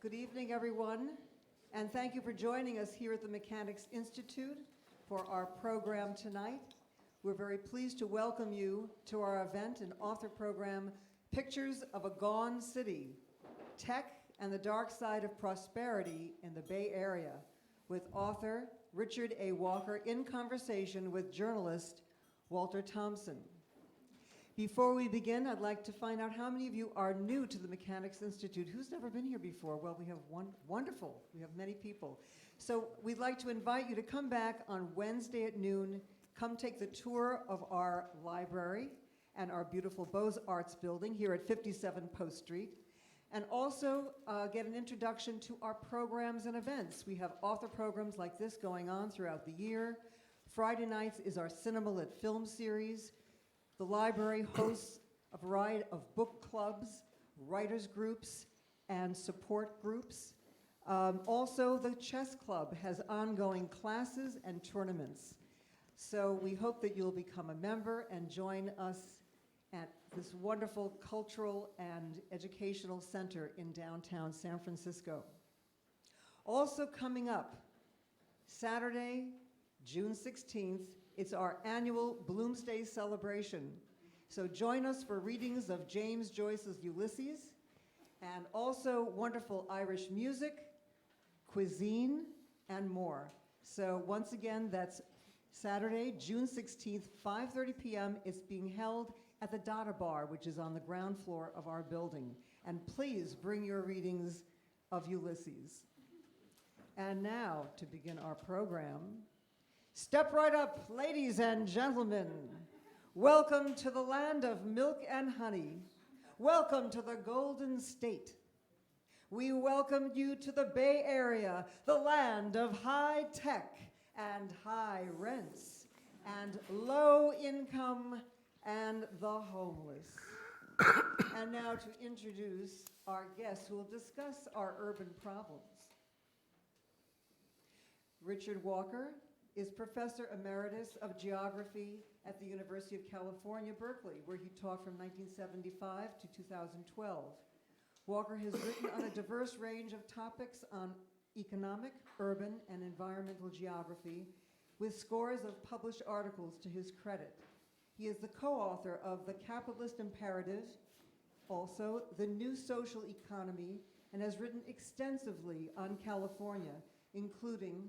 Good evening, everyone, and thank you for joining us here at the Mechanics Institute for our program tonight. We're very pleased to welcome you to our event and author program, Pictures of a Gone City, Tech and the Dark Side of Prosperity in the Bay Area, with author Richard A. Walker in conversation with journalist Walter Thompson. Before we begin, I'd like to find out how many of you are new to the Mechanics Institute. Who's never been here before? Well, we have one. Wonderful. We have many people. So we'd like to invite you to come back on Wednesday at noon. Come take the tour of our library and our beautiful Beaux-Arts building here at 57 Post Street. And also get an introduction to our programs and events. We have author programs like this going on throughout the year. Friday nights is our Cinema Lit film series. The library hosts a variety of book clubs, writers groups, and support groups. Also, the chess club has ongoing classes and tournaments. So we hope that you'll become a member and join us at this wonderful cultural and educational center in downtown San Francisco. Also coming up, Saturday, June 16th, it's our annual Bloomsday celebration. So join us for readings of James Joyce's Ulysses, and also wonderful Irish music, cuisine, and more. So once again, that's Saturday, June 16th, 5:30 p.m. It's being held at the Dada Bar, which is on the ground floor of our building. And please bring your readings of Ulysses. And now, to begin our program, step right up, ladies and gentlemen. Welcome to the land of milk and honey. Welcome to the Golden State. We welcome you to the Bay Area, the land of high tech and high rents and low income and the homeless. And now to introduce our guests who will discuss our urban problems. Richard Walker is Professor Emeritus of Geography at the University of California, Berkeley, where he taught from 1975 to 2012. Walker has written on a diverse range of topics on economic, urban, and environmental geography, with scores of published articles to his credit. He is the co-author of The Capitalist Imperative, also The New Social Economy, and has written extensively on California, including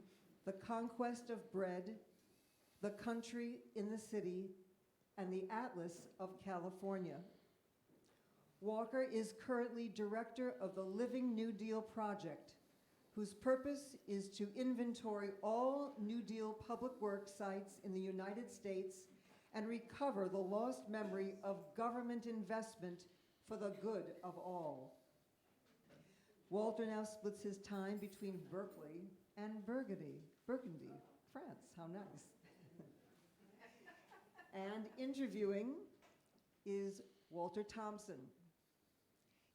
The Conquest of Bread, The Country in the City, and the Atlas of California. Walker is currently director of the Living New Deal Project, whose purpose is to inventory all New Deal public work sites in the United States and recover the lost memory of government investment for the good of all. Walter now splits his time between Berkeley and Burgundy, France. How nice. And interviewing is Walter Thompson.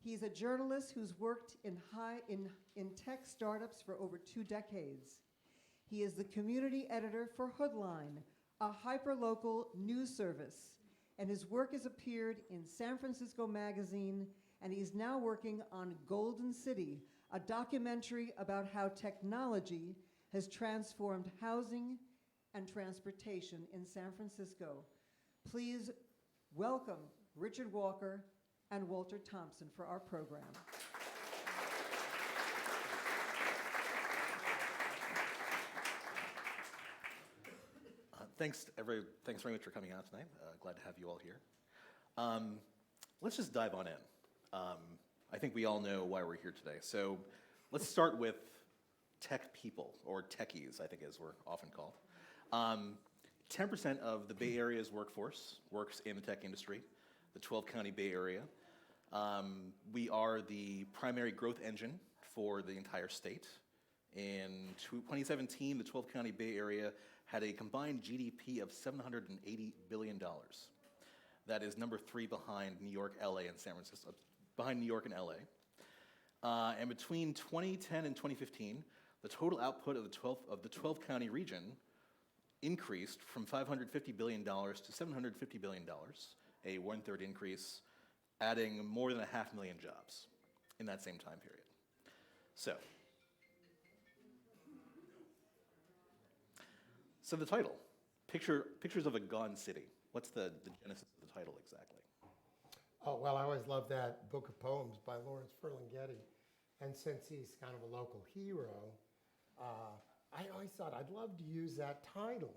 He's a journalist who's worked in tech startups for over 2 decades. He is the community editor for Hoodline, a hyperlocal news service, and his work has appeared in San Francisco Magazine, and he's now working on Golden City, a documentary about how technology has transformed housing and transportation in San Francisco. Please welcome Richard Walker and Walter Thompson for our program. Thanks very much for coming out tonight. Glad to have you all here. Let's just dive on in. I think we all know why we're here today. So let's start with tech people, or techies, I think as we're often called. 10% of the Bay Area's workforce works in the tech industry, the 12-county Bay Area. We are the primary growth engine for the entire state. In 2017, the 12-county Bay Area had a combined GDP of $780 billion. That is number 3 behind New York, LA, and San Francisco, behind New York and LA. And between 2010 and 2015, the total output of the 12-county region increased from $550 billion to $750 billion, a 1/3 increase, adding more than 500,000 jobs in that same time period. So the title, Pictures of a Gone City. What's the genesis of the title exactly? Oh, well, I always loved that book of poems by Lawrence Ferlinghetti. And since he's kind of a local hero, I always thought I'd love to use that title.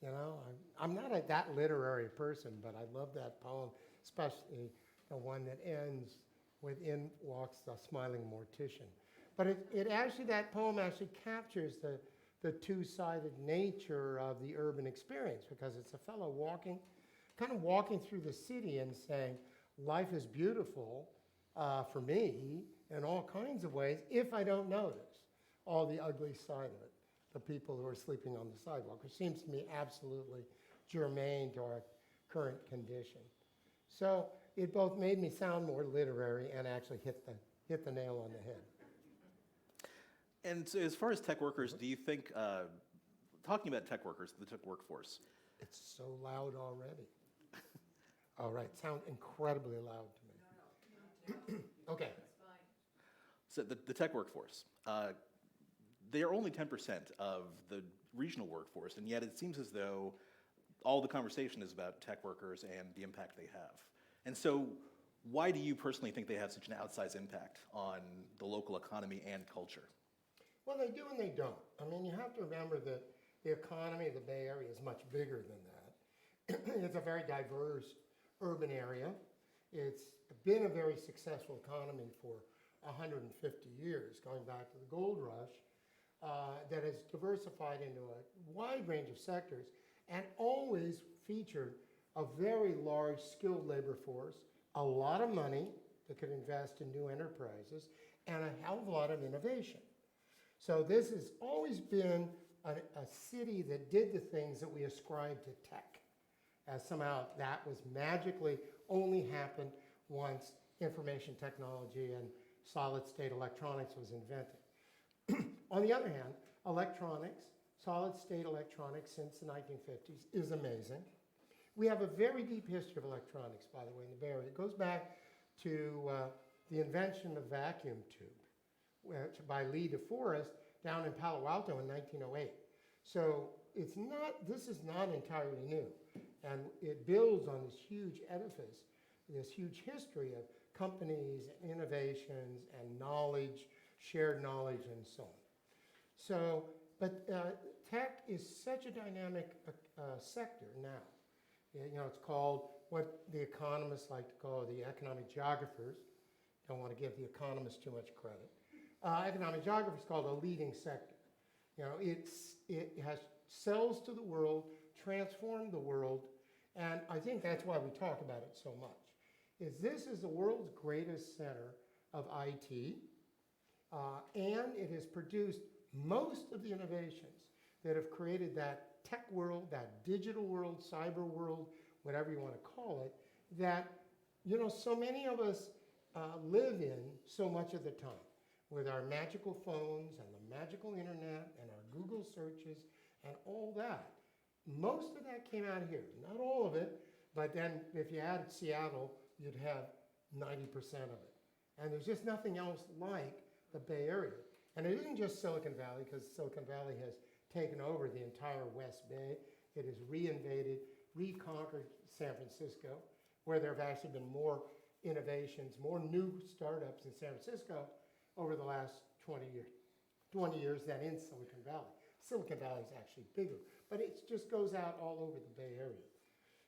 You know, I'm not that literary person, but I love that poem, especially the one that ends with "In walks the smiling mortician." But it actually, that poem actually captures the two-sided nature of the urban experience, because it's a fellow kind of walking through the city and saying, life is beautiful for me in all kinds of ways if I don't notice all the ugly side of it. The people who are sleeping on the sidewalk, which seems to me absolutely germane to our current condition. So it both made me sound more literary and actually hit the nail on the head. And so as far as tech workers, do you think, talking about tech workers, the tech workforce. It's so loud already. All right, sound incredibly loud to me. Okay. So the tech workforce, they are only 10% of the regional workforce, and yet it seems as though all the conversation is about tech workers and the impact they have. And so why do you personally think they have such an outsized impact on the local economy and culture? Well, they do and they don't. I mean, you have to remember that the economy of the Bay Area is much bigger than that. It's a very diverse urban area. It's been a very successful economy for 150 years, going back to the gold rush, that has diversified into a wide range of sectors and always featured a very large skilled labor force, a lot of money that could invest in new enterprises, and a hell of a lot of innovation. So this has always been a city that did the things that we ascribe to tech, as somehow that was magically only happened once information technology and solid-state electronics was invented. On the other hand, electronics, solid-state electronics since the 1950s is amazing. We have a very deep history of electronics, by the way, in the Bay Area. It goes back to the invention of vacuum tube, which by Lee DeForest down in Palo Alto in 1908. So this is not entirely new. And it builds on this huge edifice, this huge history of companies, and innovations, and knowledge, shared knowledge, and so on. So, but tech is such a dynamic sector now. You know, it's called what the economists like to call the economic geographers. Don't want to give the economists too much credit. Economic geographers call it a leading sector. You know, it has sells to the world, transformed the world, and I think that's why we talk about it so much. This is the world's greatest center of IT, and it has produced most of the innovations that have created that tech world, that digital world, cyber world, whatever you want to call it, that, you know, so many of us live in so much of the time with our magical phones and the magical internet and our Google searches and all that. Most of that came out of here. Not all of it, but then if you added Seattle, you'd have 90% of it. And there's just nothing else like the Bay Area. And it isn't just Silicon Valley, because Silicon Valley has taken over the entire West Bay. It has reinvaded, reconquered San Francisco, where there have actually been more innovations, more new startups in San Francisco over the last 20 years than in Silicon Valley. Silicon Valley is actually bigger, but it just goes out all over the Bay Area.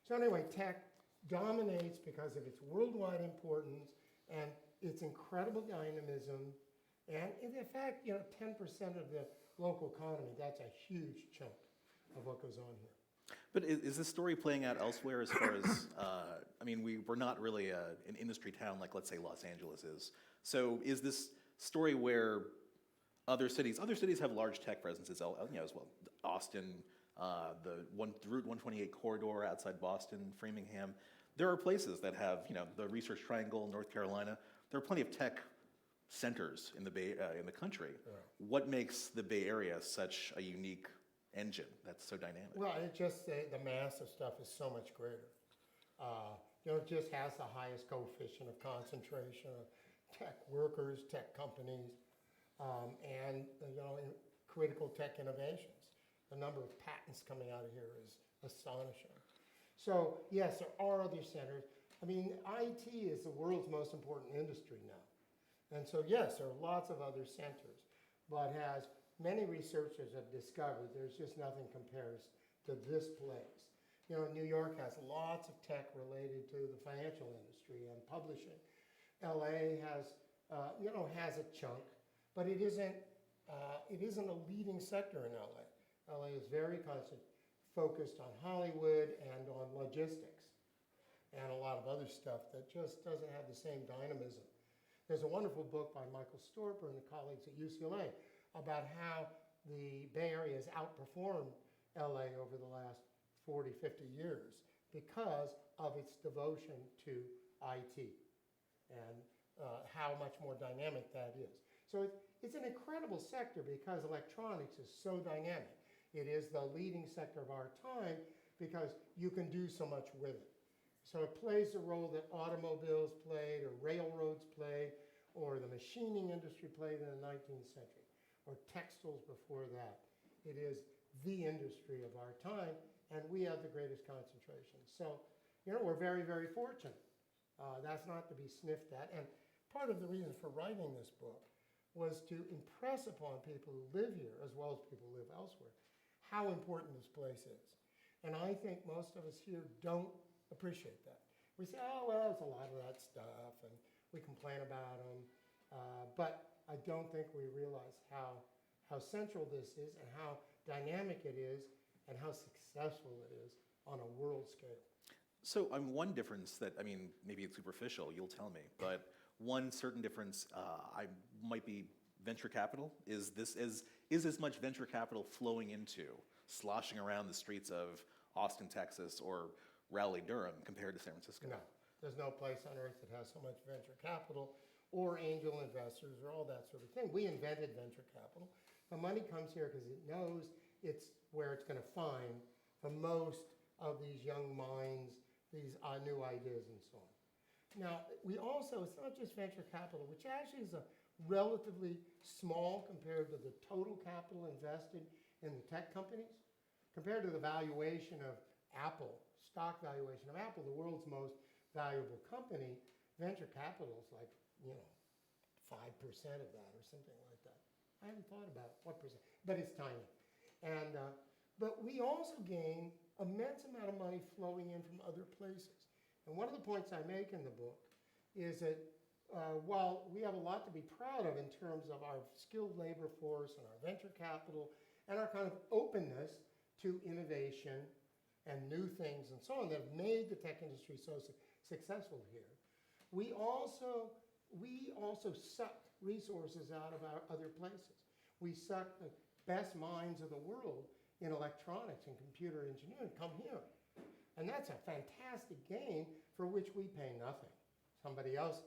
So anyway, tech dominates because of its worldwide importance and its incredible dynamism. And in fact, you know, 10% of the local economy, that's a huge chunk of what goes on here. But is this story playing out elsewhere as far as, I mean, we're not really an industry town like, let's say, Los Angeles is. So is this story where other cities have large tech presences, you know, as well? Austin, the Route 128 corridor outside Boston, Framingham. There are places that have, you know, the Research Triangle, North Carolina. There are plenty of tech centers in the country. Yeah. What makes the Bay Area such a unique engine that's so dynamic? Well, it just, the mass of stuff is so much greater. You know, it just has the highest coefficient of concentration of tech workers, tech companies. and in critical tech innovations. The number of patents coming out of here is astonishing. So yes, there are other centers. I mean, IT is the world's most important industry now. And so yes, there are lots of other centers, but as many researchers have discovered, there's just nothing compares to this place. New York has lots of tech related to the financial industry and publishing. LA has, has a chunk, but it isn't a leading sector in LA. LA is very focused on Hollywood and on logistics and a lot of other stuff that just doesn't have the same dynamism. There's a wonderful book by Michael Storper and the colleagues at UCLA about how the Bay Area has outperformed LA over the last 40, 50 years because of its devotion to IT and how much more dynamic that is. So it's an incredible sector because electronics is so dynamic. It is the leading sector of our time because you can do so much with it. So it plays the role that automobiles played or railroads played or the machining industry played in the 19th century or textiles before that. It is the industry of our time, and we have the greatest concentration. So, we're very, very fortunate. That's not to be sniffed at. And part of the reason for writing this book was to impress upon people who live here, as well as people who live elsewhere, how important this place is. And I think most of us here don't appreciate that. We say, oh, well, it's a lot of that stuff, and we complain about them. But I don't think we realize how central this is and how dynamic it is and how successful it is on a world scale. So one difference that, maybe it's superficial, you'll tell me, but one certain difference might be venture capital. Is as much venture capital flowing into, sloshing around the streets of Austin, Texas, or Raleigh-Durham compared to San Francisco? No, there's no place on earth that has so much venture capital or angel investors or all that sort of thing. We invented venture capital. The money comes here because it knows it's where it's going to find the most of these young minds, these new ideas and so on. Now, we also, it's not just venture capital, which actually is a relatively small compared to the total capital invested in the tech companies. Compared to the valuation of Apple, stock valuation of Apple, the world's most valuable company, venture capital is like, 5% of that or something like that. I haven't thought about what percent, but it's tiny. And, but we also gain immense amount of money flowing in from other places. And one of the points I make in the book is that while we have a lot to be proud of in terms of our skilled labor force and our venture capital and our kind of openness to innovation and new things and so on that have made the tech industry so successful here, we also suck resources out of our other places. We suck the best minds of the world in electronics and computer engineering come here. And that's a fantastic gain for which we pay nothing. Somebody else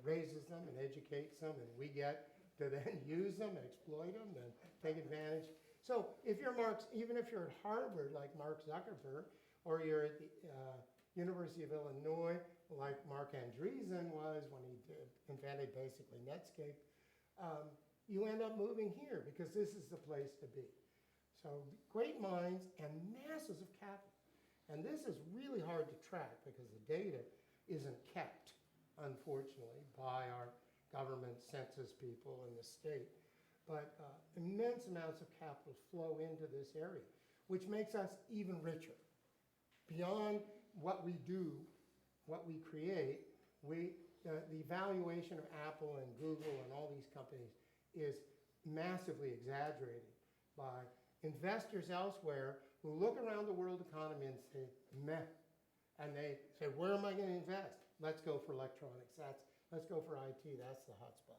raises them and educates them, and we get to then use them and exploit them and take advantage. So if you're even if you're at Harvard like Mark Zuckerberg, or you're at the University of Illinois like Mark Andreessen was when he invented basically Netscape, you end up moving here because this is the place to be. So great minds and masses of capital. And this is really hard to track because the data isn't kept, unfortunately, by our government census people in the state. But immense amounts of capital flow into this area, which makes us even richer. Beyond what we do, what we create, the valuation of Apple and Google and all these companies is massively exaggerated by investors elsewhere who look around the world economy and say, meh. And they say, where am I going to invest? Let's go for electronics. Let's go for IT. That's the hot spot.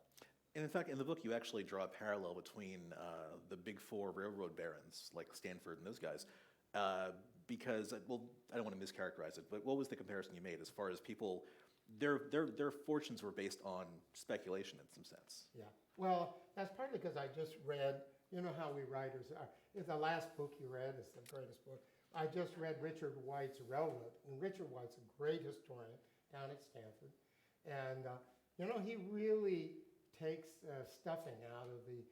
And in fact, in the book, you actually draw a parallel between the big four railroad barons, like Stanford and those guys, because, well, I don't want to mischaracterize it, but what was the comparison you made as far as people, their fortunes were based on speculation in some sense? Yeah. Well, that's partly because I just read, you know how we writers are. It's the last book you read is the greatest book. I just read Richard White's Railroad, and Richard White's a great historian down at Stanford. And, he really takes stuffing out of the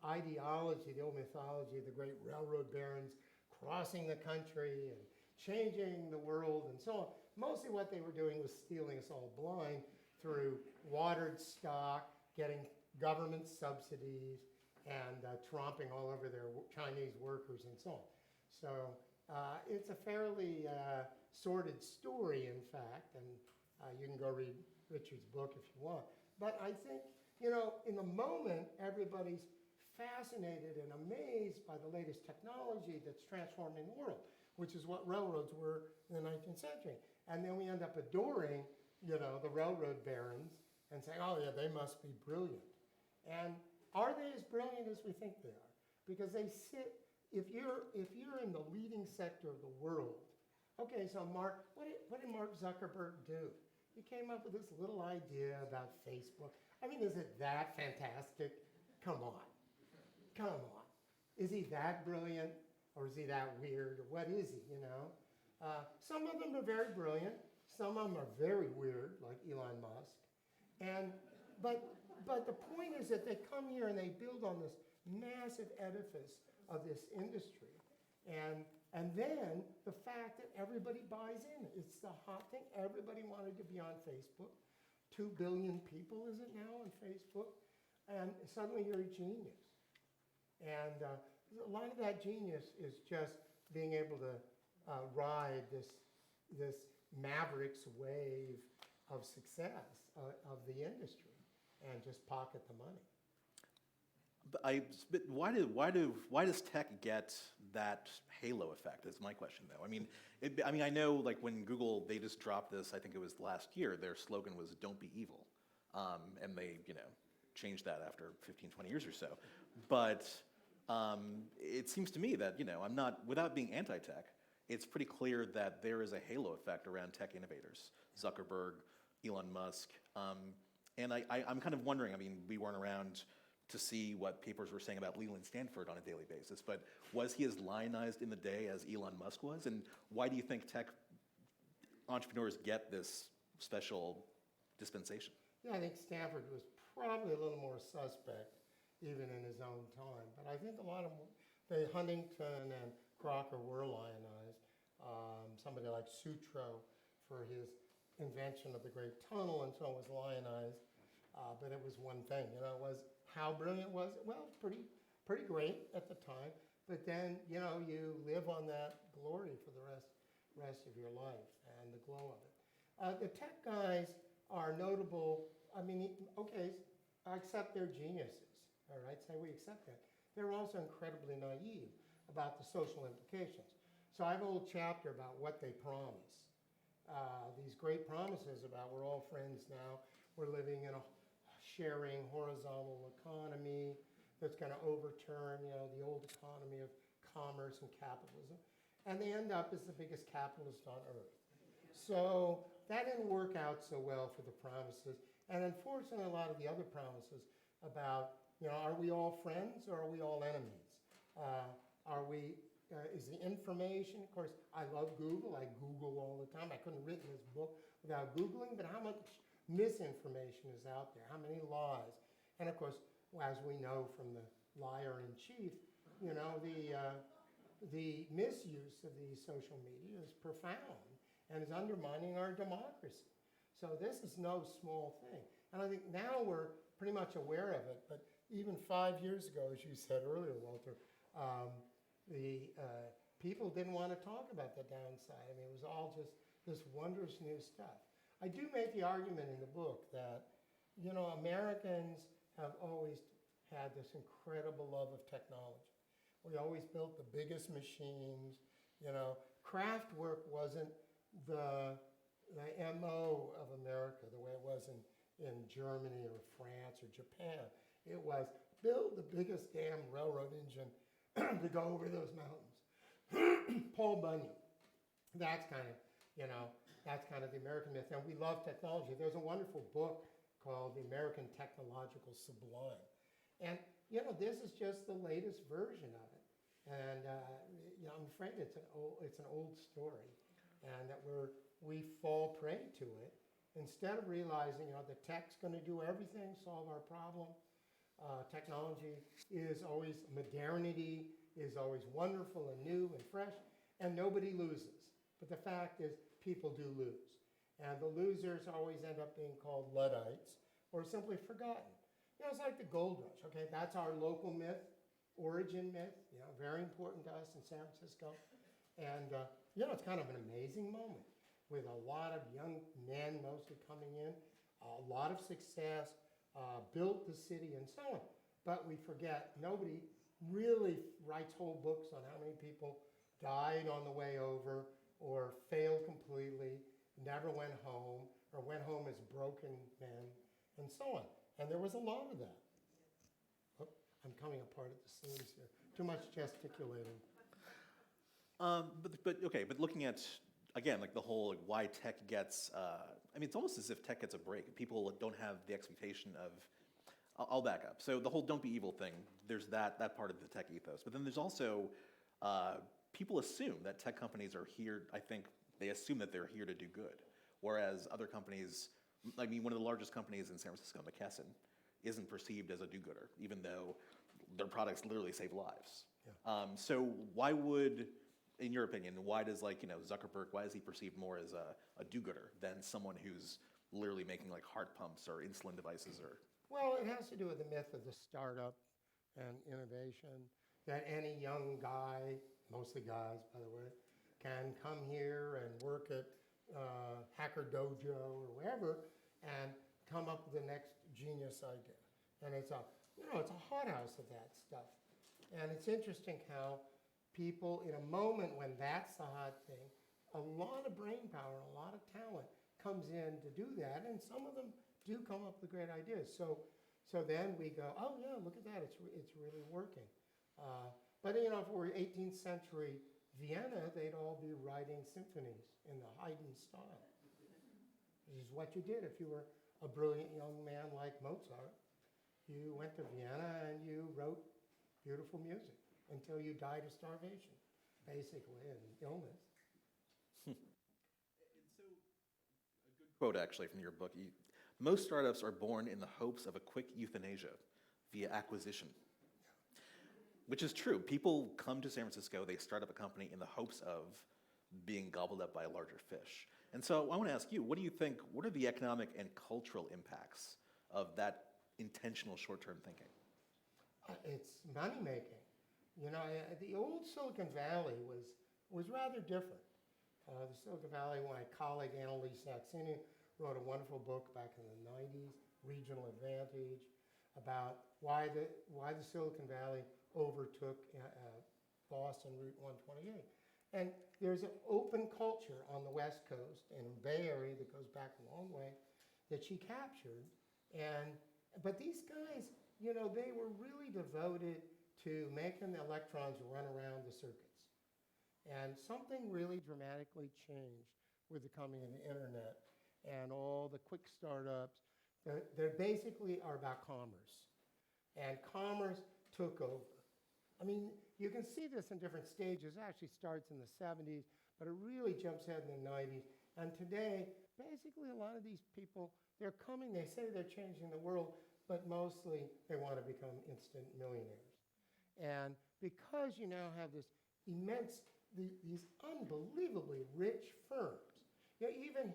ideology, the old mythology of the great railroad barons crossing the country and changing the world and so on. Mostly what they were doing was stealing us all blind through watered stock, getting government subsidies, and tromping all over their Chinese workers and so on. So it's a fairly sordid story, in fact, and you can go read Richard's book if you want. But I think, in the moment, everybody's fascinated and amazed by the latest technology that's transforming the world, which is what railroads were in the 19th century. And then we end up adoring, the railroad barons and saying, oh yeah, they must be brilliant. And are they as brilliant as we think they are? Because they sit, if you're in the leading sector of the world, okay, so Mark, what did Mark Zuckerberg do? He came up with this little idea about Facebook. I mean, is it that fantastic? Come on. Is he that brilliant, or is he that weird, or what is he, Some of them are very brilliant. Some of them are very weird, like Elon Musk. But the point is that they come here and they build on this massive edifice of this industry. And then the fact that everybody buys in. It's the hot thing. Everybody wanted to be on Facebook. 2 billion people, is it now, on Facebook? And suddenly you're a genius. And a lot of that genius is just being able to ride this Mavericks wave of success of the industry and just pocket the money. But why does tech get that halo effect? Is my question though. I mean, I know like when Google, they just dropped this. I think it was last year. Their slogan was "Don't be evil," and they changed that after 15, 20 years or so. But it seems to me that I'm not, without being anti-tech, it's pretty clear that there is a halo effect around tech innovators, Zuckerberg, Elon Musk, and I'm kind of wondering. I mean, we weren't around to see what papers were saying about Leland Stanford on a daily basis, but was he as lionized in the day as Elon Musk was? And why do you think tech entrepreneurs get this special dispensation? Yeah, I think Stanford was probably a little more suspect even in his own time. But I think a lot of them, Huntington and Crocker were lionized. Somebody like Sutro for his invention of the Great Tunnel and so on was lionized. But it was one thing, it was, how brilliant was it? Well, pretty great at the time. But then, you live on that glory for the rest of your life and the glow of it. The tech guys are notable. I mean, okay, I accept they're geniuses, all right? Say we accept that. They're also incredibly naive about the social implications. So I have a little chapter about what they promise. These great promises about we're all friends now, we're living in a sharing horizontal economy that's going to overturn, the old economy of commerce and capitalism. And they end up as the biggest capitalist on earth. So that didn't work out so well for the promises. And unfortunately, a lot of the other promises about, are we all friends or are we all enemies? Is the information, of course, I love Google. I Google all the time. I couldn't have written this book without Googling, but how much misinformation is out there? How many lies? And of course, as we know from the liar-in-chief, the misuse of these social media is profound and is undermining our democracy. So this is no small thing. And I think now we're pretty much aware of it, but even 5 years ago, as you said earlier, Walter, the people didn't want to talk about the downside. I mean, it was all just this wondrous new stuff. I do make the argument in the book that, Americans have always had this incredible love of technology. We always built the biggest machines. Craft work wasn't the MO of America the way it was in Germany or France or Japan. It was build the biggest damn railroad engine to go over those mountains. Paul Bunyan. That's kind of, that's kind of the American myth. And we love technology. There's a wonderful book called The American Technological Sublime. And, this is just the latest version of it. And, I'm afraid it's an old story. And that we fall prey to it. instead of realizing, the tech's going to do everything, solve our problem, technology is always, modernity is always wonderful and new and fresh, and nobody loses. But the fact is, people do lose. And the losers always end up being called Luddites or simply forgotten. It's like the gold rush, okay? That's our local myth, origin myth, very important to us in San Francisco. And, it's kind of an amazing moment with a lot of young men mostly coming in, a lot of success, built the city and so on. But we forget, nobody really writes whole books on how many people died on the way over or failed completely, never went home, or went home as broken men, and so on. And there was a lot of that. Oh, I'm coming apart at the seams here. Too much gesticulating. But looking at, again, like the whole why tech gets, it's almost as if tech gets a break. People don't have the expectation of, I'll back up. So the whole don't be evil thing, there's that part of the tech ethos. But then there's also, people assume that tech companies are here, I think they assume that they're here to do good. Whereas other companies, one of the largest companies in San Francisco, McKesson, isn't perceived as a do-gooder, even though their products literally save lives. Yeah. So why would, in your opinion, why does Zuckerberg, why is he perceived more as a do-gooder than someone who's literally making heart pumps or insulin devices or? Well, it has to do with the myth of the startup and innovation, that any young guy, mostly guys, by the way, can come here and work at Hacker Dojo or wherever and come up with the next genius idea. And it's a hothouse of that stuff. And it's interesting how people, in a moment when that's the hot thing, a lot of brain power, a lot of talent comes in to do that, and some of them do come up with great ideas. So then we go, oh yeah, look at that, it's really working. But if it were 18th century Vienna, they'd all be writing symphonies in the Haydn style. This is what you did if you were a brilliant young man like Mozart. You went to Vienna and you wrote beautiful music until you died of starvation, basically, and illness. And so, a good quote actually from your book, most startups are born in the hopes of a quick euthanasia via acquisition. Which is true. People come to San Francisco, they start up a company in the hopes of being gobbled up by a larger fish. And so I want to ask you, what do you think, what are the economic and cultural impacts of that intentional short-term thinking? It's money-making. The old Silicon Valley was rather different. The Silicon Valley, my colleague Annalise Saxenian wrote a wonderful book back in the 90s, Regional Advantage, about why the Silicon Valley overtook Boston Route 128. And there's an open culture on the West Coast and Bay Area that goes back a long way that she captured. But these guys, they were really devoted to making the electrons run around the circuits. And something really dramatically changed with the coming of the internet and all the quick startups. They basically are about commerce. And commerce took over. You can see this in different stages. It actually starts in the 70s, but it really jumps ahead in the 90s. And today, basically a lot of these people, they're coming, they say they're changing the world, but mostly they want to become instant millionaires. And because you now have this immense, these unbelievably rich firms, even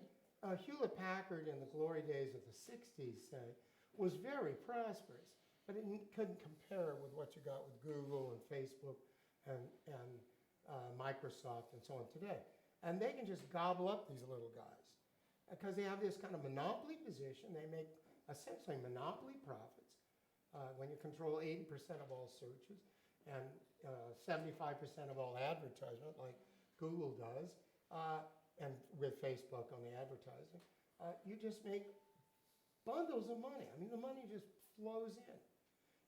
Hewlett-Packard in the glory days of the 60s, say, was very prosperous. But it couldn't compare with what you got with Google and Facebook and Microsoft and so on today. And they can just gobble up these little guys because they have this kind of monopoly position. They make essentially monopoly profits when you control 80% of all searches and 75% of all advertisement, like Google does, and with Facebook on the advertising. You just make bundles of money. The money just flows in.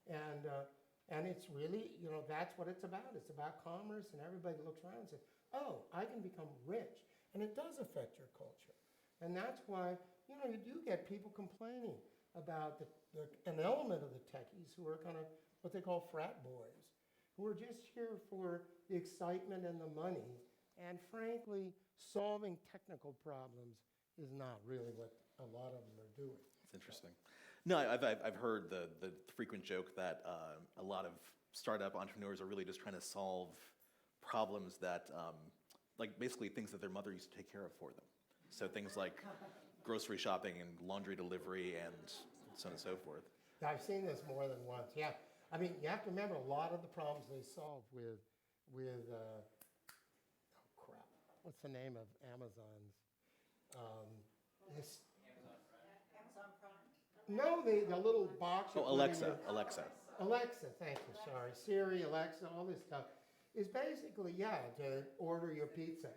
And it's really, that's what it's about. It's about commerce, and everybody looks around and says, oh, I can become rich. And it does affect your culture. And that's why, you do get people complaining about an element of the techies who are kind of what they call frat boys, who are just here for the excitement and the money. And frankly, solving technical problems is not really what a lot of them are doing. It's interesting. No, I've heard the frequent joke that a lot of startup entrepreneurs are really just trying to solve problems that, like basically things that their mother used to take care of for them. So things like grocery shopping and laundry delivery and so on and so forth. Yeah, I've seen this more than once. Yeah, I mean, you have to remember a lot of the problems they solve with oh crap, what's the name of Amazon's? This, no, the little box. you Oh, put in Alexa, your- Alexa. Alexa, thank you, sorry. Siri, Alexa, all this stuff is basically, yeah, to order your pizza.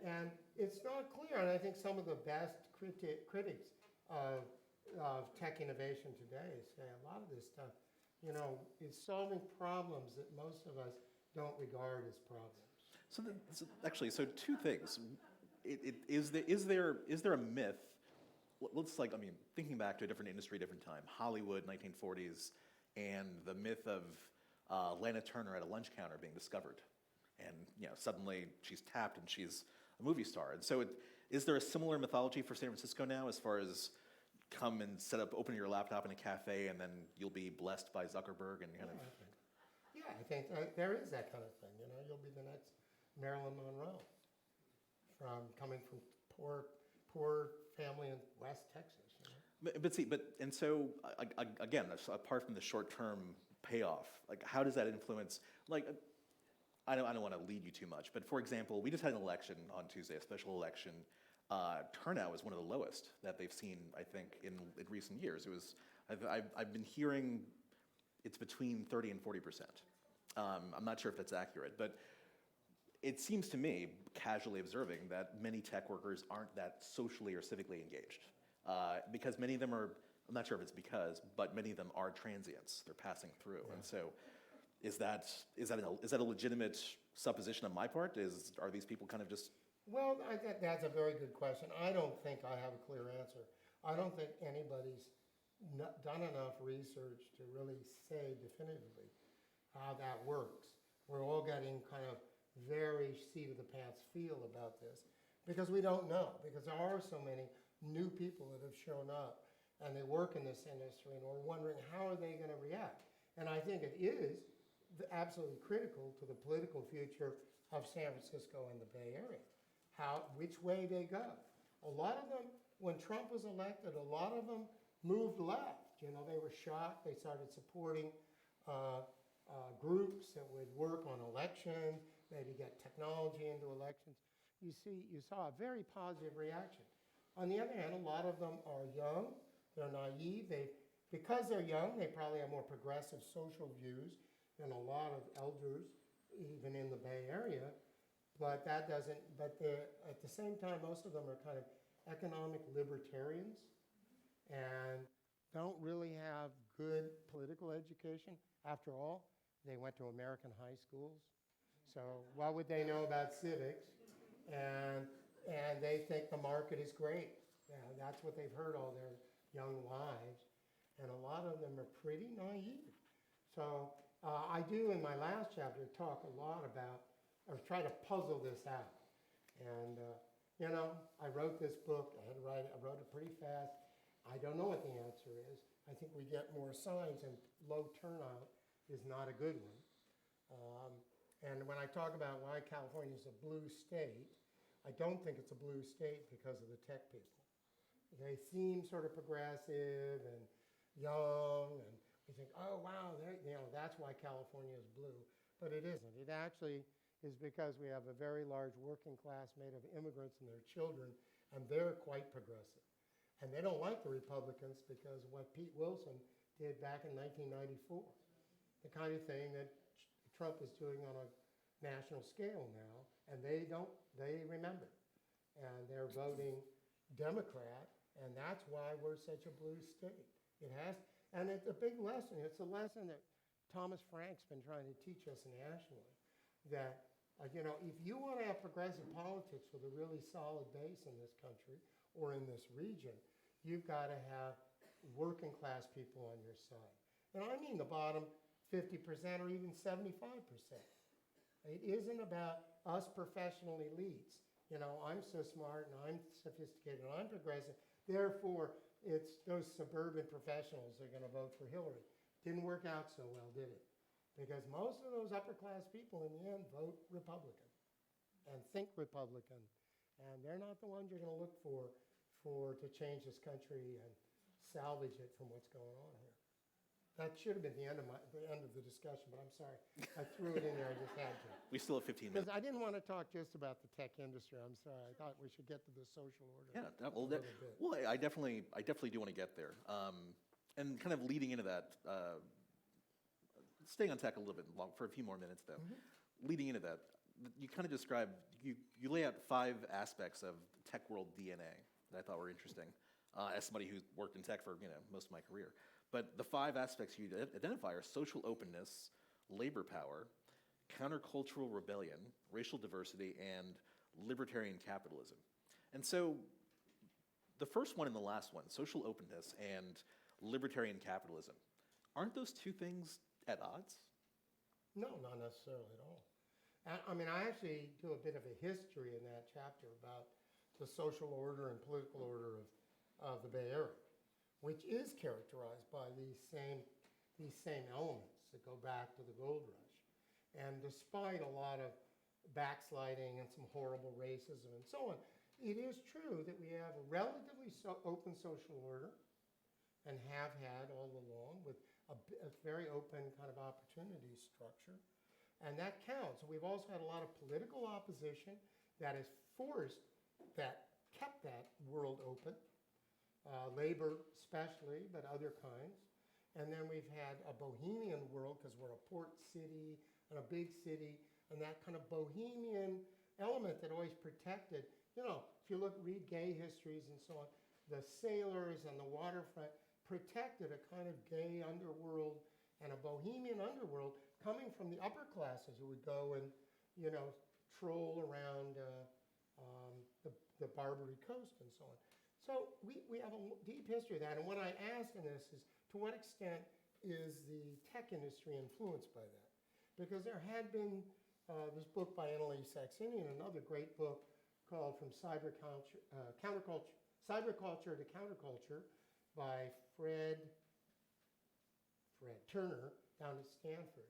And it's not clear, and I think some of the best critics of tech innovation today say a lot of this stuff, you know, is solving problems that most of us don't regard as problems. So actually, so two things. Is there a myth? Let's like, I mean, thinking back to a different industry, different time, Hollywood, 1940s, and the myth of Lana Turner at a lunch counter being discovered, and you know, suddenly she's tapped and she's a movie star. And so, is there a similar mythology for San Francisco now, as far as come and open your laptop in a cafe, and then you'll be blessed by Zuckerberg and kind of. Yeah, I think there is that kind of thing. You know, you'll be the next Marilyn Monroe coming from poor family in West Texas. You know? And so again, apart from the short-term payoff, like how does that influence? Like, I don't want to lead you too much, but for example, we just had an election on Tuesday, a special election. Turnout was one of the lowest that they've seen, I think, in recent years. It was I've been hearing it's between 30 and 40%. I'm not sure if that's accurate, but it seems to me, casually observing, that many tech workers aren't that socially or civically engaged. Because many of them are, I'm not sure if it's because, but many of them are transients. They're passing through. Yeah. And so is that a legitimate supposition on my part? Are these people kind of just... Well, that's a very good question. I don't think I have a clear answer. I don't think anybody's done enough research to really say definitively how that works. We're all getting kind of very seat-of-the-pants feel about this because we don't know, because there are so many new people that have shown up and they work in this industry and we're wondering how are they going to react. And I think it is absolutely critical to the political future of San Francisco and the Bay Area, which way they go. A lot of them, when Trump was elected, a lot of them moved left. You know, they were shocked. They started supporting groups that would work on elections, maybe get technology into elections. You saw a very positive reaction. On the other hand, a lot of them are young, they're naive, because they're young, they probably have more progressive social views than a lot of elders, even in the Bay Area, but at the same time, most of them are kind of economic libertarians and don't really have good political education. After all, they went to American high schools, so what would they know about civics? And they think the market is great. That's what they've heard all their young lives. And a lot of them are pretty naive. So I do, in my last chapter, talk a lot about, or try to puzzle this out. And, you know, I wrote this book. I wrote it pretty fast. I don't know what the answer is. I think we get more signs, and low turnout is not a good one. And when I talk about why California is a blue state, I don't think it's a blue state because of the tech people. They seem sort of progressive and young, and we think, oh, wow, that's why California is blue. But it isn't. It actually is because we have a very large working class made of immigrants and their children, and they're quite progressive. And they don't like the Republicans because of what Pete Wilson did back in 1994, the kind of thing that Trump is doing on a national scale now, and they remember. And they're voting Democrat, and that's why we're such a blue state. And it's a big lesson. It's a lesson that Thomas Frank's been trying to teach us nationally, that you know, if you want to have progressive politics with a really solid base in this country or in this region, you've got to have working class people on your side. And I mean the bottom 50% or even 75%. It isn't about us professional elites. You know, I'm so smart and I'm sophisticated and I'm progressive. therefore, it's those suburban professionals that are going to vote for Hillary. Didn't work out so well, did it? Because most of those upper class people in the end vote Republican and think Republican. And they're not the ones you're going to look for to change this country and salvage it from what's going on here. That should have been the end of the discussion, but I'm sorry. I threw it in there, I just had to. We still have 15 Because minutes. I didn't want to talk just about the tech industry, I'm sorry. I thought we should get to the social order. Yeah, a little bit. well, I definitely do want to get there. And kind of leading into that, staying on tech a little bit long, for a few more minutes though. Leading into that, you kind of described, you lay out 5 aspects of tech world DNA that I thought were interesting, as somebody who's worked in tech for most of my career. But the 5 aspects you identify are social openness, labor power, countercultural rebellion, racial diversity, and libertarian capitalism. And so the first one and the last one, social openness and libertarian capitalism, aren't those 2 things at odds? No, not necessarily at all. I mean, I actually do a bit of a history in that chapter about the social order and political order of the Bay Area, which is characterized by these same elements that go back to the gold rush. And despite a lot of backsliding and some horrible racism and so on, it is true that we have a relatively open social order and have had all along with a very open kind of opportunity structure. And that counts. We've also had a lot of political opposition that has kept that world open, labor especially, but other kinds. And then we've had a bohemian world because we're a port city and a big city, and that kind of bohemian element that always protected, if you read gay histories and so on, the sailors and the waterfront protected a kind of gay underworld and a bohemian underworld coming from the upper classes who would go and, troll around the Barbary Coast and so on. So we have a deep history of that. And what I ask in this is, to what extent is the tech industry influenced by that? Because there had been this book by Annalise Saxenian, another great book called From Cyberculture to Counterculture by Fred Turner down at Stanford,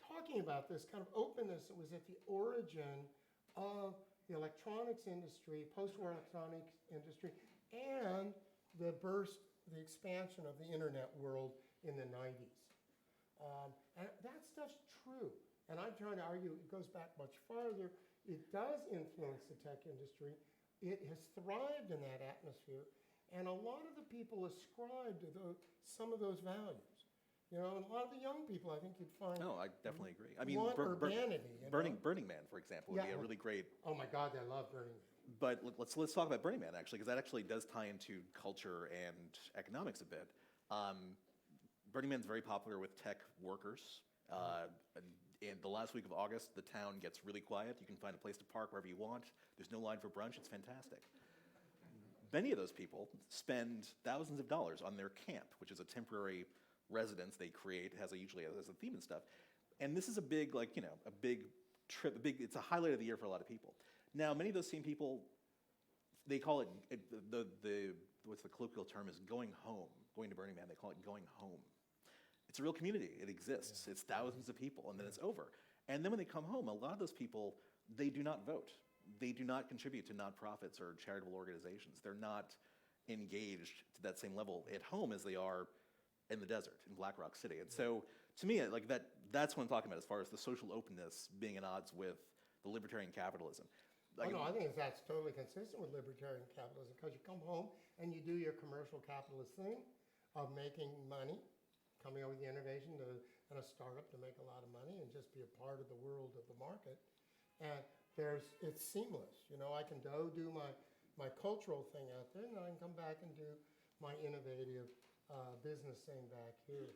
talking about this kind of openness that was at the origin of the electronics industry, post-war electronics industry, and the expansion of the internet world in the 90s. And that stuff's true. And I'm trying to argue it goes back much farther. It does influence the tech industry. It has thrived in that atmosphere. And a lot of the people ascribe to some of those values. And a lot of the young people, I think you'd find. No, I definitely agree. I mean, want urbanity. Burning Man, for example, would be a really great. Oh my God, I love Burning Man. But let's talk about Burning Man actually, because that actually does tie into culture and economics a bit. Burning Man's very popular with tech workers. In the last week of August, the town gets really quiet. You can find a place to park wherever you want. There's no line for brunch. It's fantastic. Many of those people spend thousands of dollars on their camp, which is a temporary residence they create. It usually has a theme and stuff. And this is a big, a big trip. It's a highlight of the year for a lot of people. Now, many of those same people, they call it what's the colloquial term is going home. Going to Burning Man, they call it going home. It's a real community. It exists. It's thousands of people, and then it's over. And then when they come home, a lot of those people, they do not vote. They do not contribute to nonprofits or charitable organizations. They're not engaged to that same level at home as they are in the desert, in Black Rock City. And so, to me, that's what I'm talking about as far as the social openness being at odds with the libertarian capitalism. I think that's totally consistent with libertarian capitalism, because you come home and you do your commercial capitalist thing of making money, coming up with the innovation and a startup to make a lot of money and just be a part of the world of the market. And it's seamless. I can go do my cultural thing out there, and then I can come back and do my innovative business thing back here.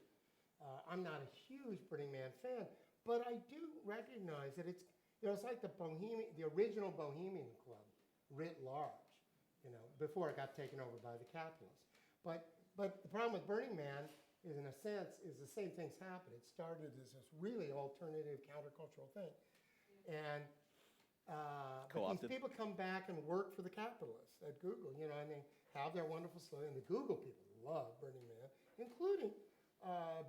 I'm not a huge Burning Man fan, but I do recognize that it's like the original Bohemian Club, writ large, before it got taken over by the capitalists. But the problem with Burning Man is, in a sense, is the same things happen. It started as this really alternative countercultural thing. And but these people come back and work for the capitalists at Google, and they have their wonderful slogan. The Google people love Burning Man, including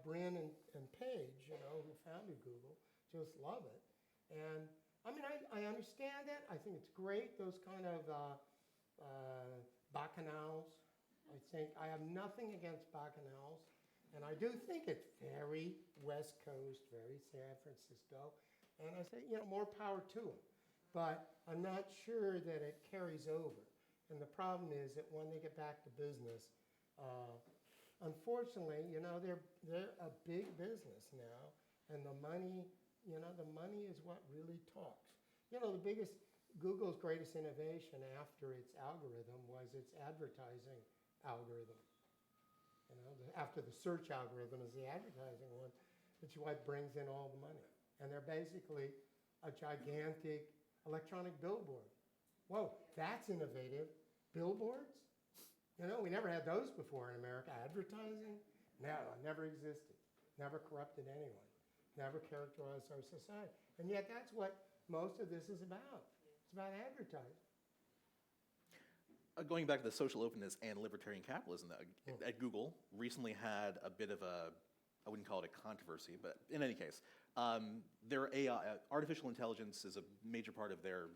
Brin and Page, you know, who founded Google, just love it. And I mean, I understand that. I think it's great, those kind of bacchanals. I have nothing against bacchanals. And I do think it's very West Coast, very San Francisco. And I say, you know, more power to them. But I'm not sure that it carries over. And the problem is that when they get back to business, unfortunately, you know, they're a big business now, and the money, you know, the money is what really talks. You know, Google's greatest innovation after its algorithm was its advertising algorithm. You know, after the search algorithm is the advertising one, which is what brings in all the money. And they're basically a gigantic electronic billboard. Whoa, that's innovative. Billboards? You know, we never had those before in America. Advertising? No, never existed. Never corrupted anyone. Never characterized our society. And yet that's what most of this is about. It's about advertising. Going back to the social openness and libertarian capitalism, at Google recently had a bit of a, I wouldn't call it a controversy, but in any case, their AI, artificial intelligence is a major part of their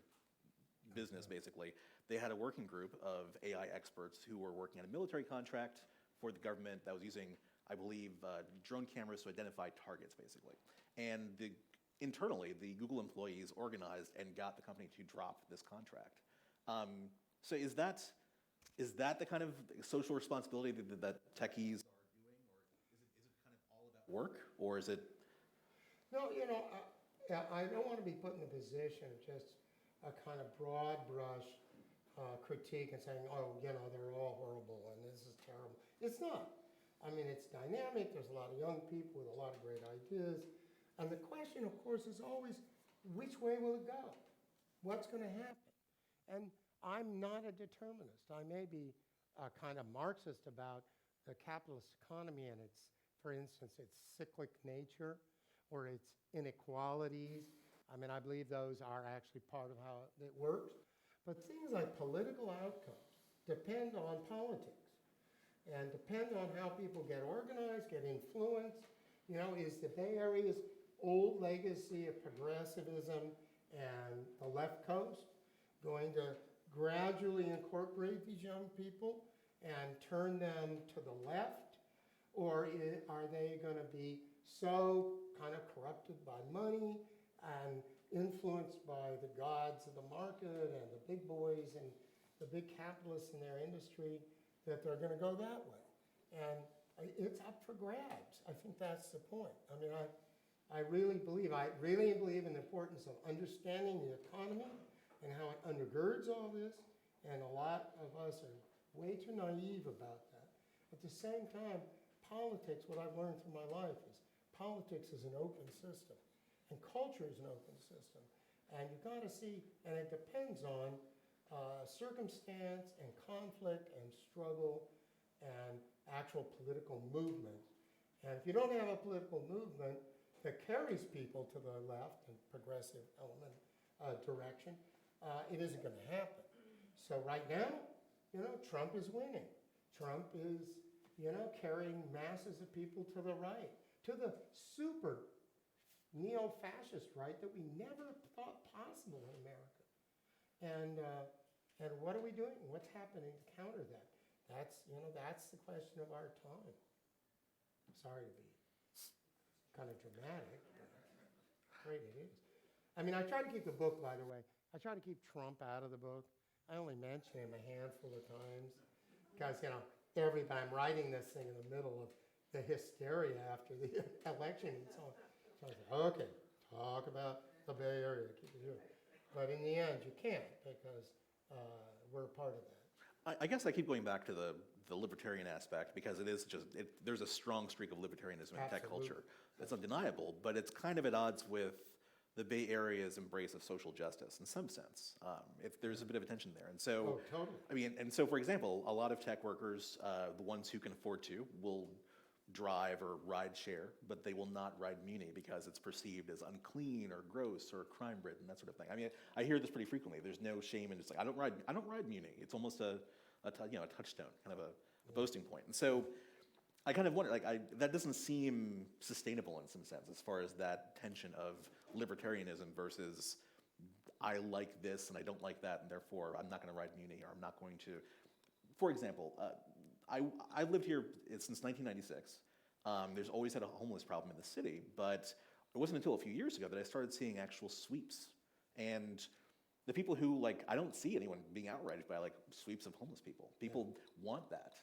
business, basically. They had a working group of AI experts who were working on a military contract for the government that was using, I believe, drone cameras to identify targets, basically. And internally, the Google employees organized and got the company to drop this contract. So is that the kind of social responsibility that techies are doing, or is it kind of all about work, or is it? No, you know, I don't want to be put in the position of just a kind of broad brush critique and saying, oh, you know, they're all horrible and this is terrible. It's not. I mean, it's dynamic. There's a lot of young people with a lot of great ideas. And the question, of course, is always, which way will it go? What's going to happen? And I'm not a determinist. I may be kind of Marxist about the capitalist economy and its, for instance, its cyclic nature or its inequalities. I mean, I believe those are actually part of how it works. But things like political outcomes depend on politics and depend on how people get organized, get influenced. You know, is the Bay Area's old legacy of progressivism and the left coast going to gradually incorporate these young people and turn them to the left? Or are they going to be so kind of corrupted by money and influenced by the gods of the market and the big boys and the big capitalists in their industry that they're going to go that way? And it's up for grabs. I think that's the point. I mean, I really believe in the importance of understanding the economy and how it undergirds all this, and a lot of us are way too naive about that. At the same time, politics, what I've learned through my life is politics is an open system, and culture is an open system. And you've got to see, and it depends on circumstance and conflict and struggle and actual political movement. And if you don't have a political movement that carries people to the left and progressive element direction, it isn't going to happen. So right now, you know, Trump is winning. Trump is, you know, carrying masses of people to the right, to the super neo-fascist right that we never thought possible in America. And what are we doing? What's happening to counter that? That's the question of our time. Sorry to be kind of dramatic, but great it is. I mean, I try to keep the book, by the way. I try to keep Trump out of the book. I only mention him a handful of times because, you know, I'm writing this thing in the middle of the hysteria after the election and so on. So I said, okay, talk about the Bay Area, keep it here. But in the end, you can't because we're a part of that. I guess I keep going back to the libertarian aspect because it is just, there's a strong streak of libertarianism in tech culture. It's undeniable, but it's kind of at odds with the Bay Area's embrace of social justice in some sense. There's a bit of a tension there. And so, Totally. I mean, and so for example, a lot of tech workers, the ones who can afford to, will drive or ride share, but they will not ride Muni because it's perceived as unclean or gross or crime-ridden, that sort of thing. I mean, I hear this pretty frequently. There's no shame in just like, I don't ride Muni. It's almost a touchstone, kind of a boasting point. And so I kind of wonder, like, that doesn't seem sustainable in some sense, as far as that tension of libertarianism versus I like this and I don't like that, and therefore I'm not going to ride Muni, or I'm not going to. For example, I've lived here since 1996. There's always had a homeless problem in the city, but it wasn't until a few years ago that I started seeing actual sweeps. And the people who, like, I don't see anyone being outraged by, like, sweeps of homeless people. People want that.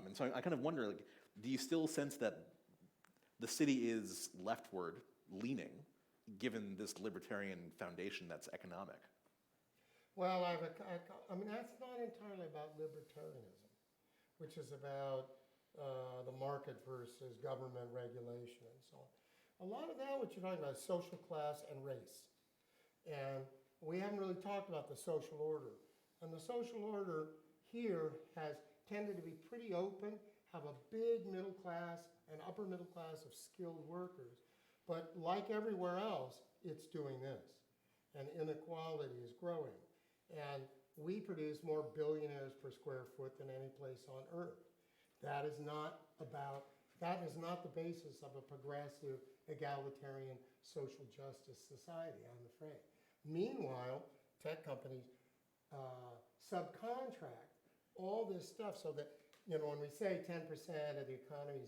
And so I kind of wonder, like, do you still sense that the city is leftward leaning, given this libertarian foundation that's economic? Well, I mean, that's not entirely about libertarianism, which is about the market versus government regulation and so on. A lot of that, what you're talking about, is social class and race. And we haven't really talked about the social order. And the social order here has tended to be pretty open, have a big middle class and upper middle class of skilled workers. But like everywhere else, it's doing this. And inequality is growing. And we produce more billionaires per square foot than any place on earth. That is not the basis of a progressive, egalitarian, social justice society, I'm afraid. Meanwhile, tech companies subcontract all this stuff so that, when we say 10% of the economy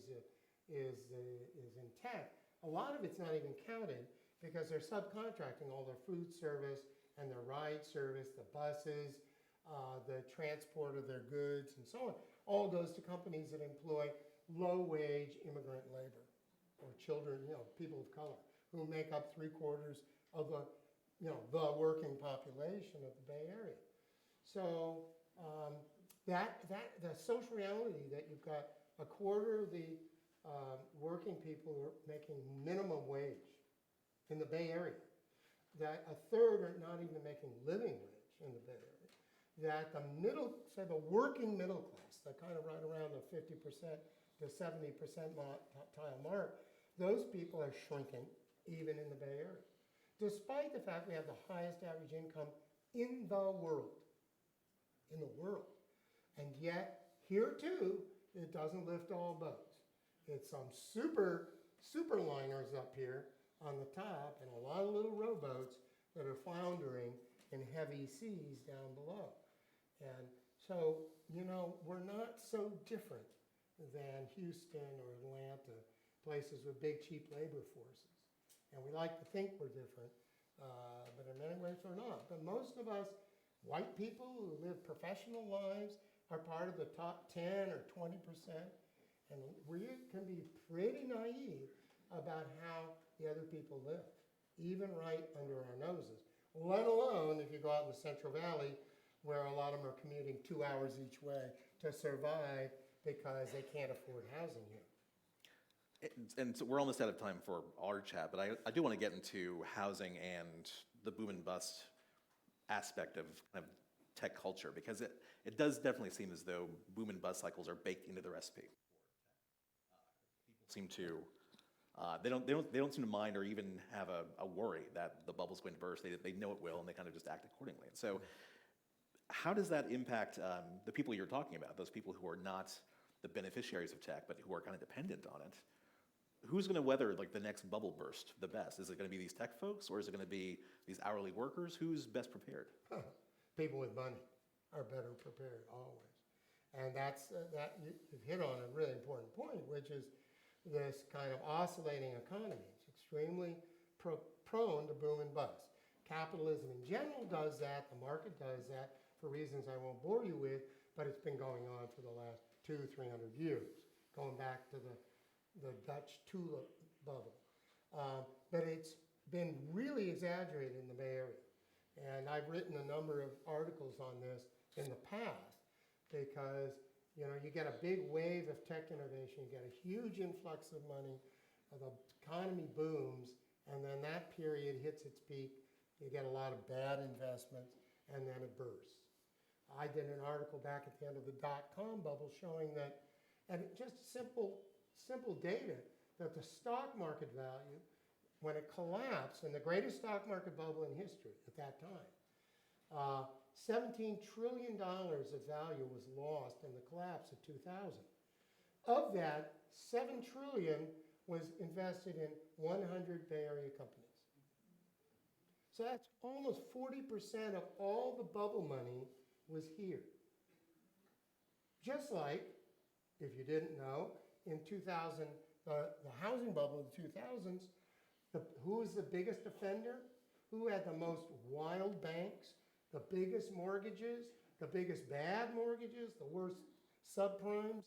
is in tech, a lot of it's not even counted because they're subcontracting all their food service and their ride service, the buses, the transport of their goods, and so on. All goes to companies that employ low-wage immigrant labor or children, people of color, who make up 3/4 of the working population of the Bay Area. So the social reality that you've got a quarter of the working people are making minimum wage in the Bay Area, that a third are not even making living wage in the Bay Area, that the working middle class, that kind of right around the 50% to 70% percentile mark, those people are shrinking even in the Bay Area, despite the fact we have the highest average income in the world. And yet, here too, it doesn't lift all boats. It's some super liners up here on the top and a lot of little rowboats that are floundering in heavy seas down below. And so, we're not so different than Houston or Atlanta, places with big, cheap labor forces. And we like to think we're different, but in many ways we're not. But most of us, white people who live professional lives, are part of the top 10 or 20%. And we can be pretty naive about how the other people live, even right under our noses, let alone if you go out in the Central Valley, where a lot of them are commuting 2 hours each way to survive because they can't afford housing here. And so we're almost out of time for our chat, but I do want to get into housing and the boom and bust aspect of kind of tech culture, because it does definitely seem as though boom and bust cycles are baked into the recipe. People seem to they don't seem to mind or even have a worry that the bubble's going to burst. They know it will, and they kind of just act accordingly. And so, how does that impact the people you're talking about? Those people who are not the beneficiaries of tech, but who are kind of dependent on it. Who's going to weather like the next bubble burst the best? Is it going to be these tech folks, or is it going to be these hourly workers? Who's best prepared? People with money are better prepared always, and that you've hit on a really important point, which is this kind of oscillating economy. It's extremely prone to boom and bust. Capitalism in general does that. The market does that for reasons I won't bore you with, but it's been going on for the last 200-300 years, going back to the Dutch tulip bubble. But it's been really exaggerated in the Bay Area. And I've written a number of articles on this in the past because, you get a big wave of tech innovation, you get a huge influx of money, the economy booms, and then that period hits its peak. You get a lot of bad investments, and then it bursts. I did an article back at the end of the dot-com bubble showing that, and just simple data, that the stock market value, when it collapsed in the greatest stock market bubble in history at that time, $17 trillion of value was lost in the collapse of 2000. Of that, $7 trillion was invested in 100 Bay Area companies. So that's almost 40% of all the bubble money was here. Just like, if you didn't know, in 2000, the housing bubble of the 2000s, who was the biggest offender? Who had the most wild banks, the biggest mortgages, the biggest bad mortgages, the worst subprimes?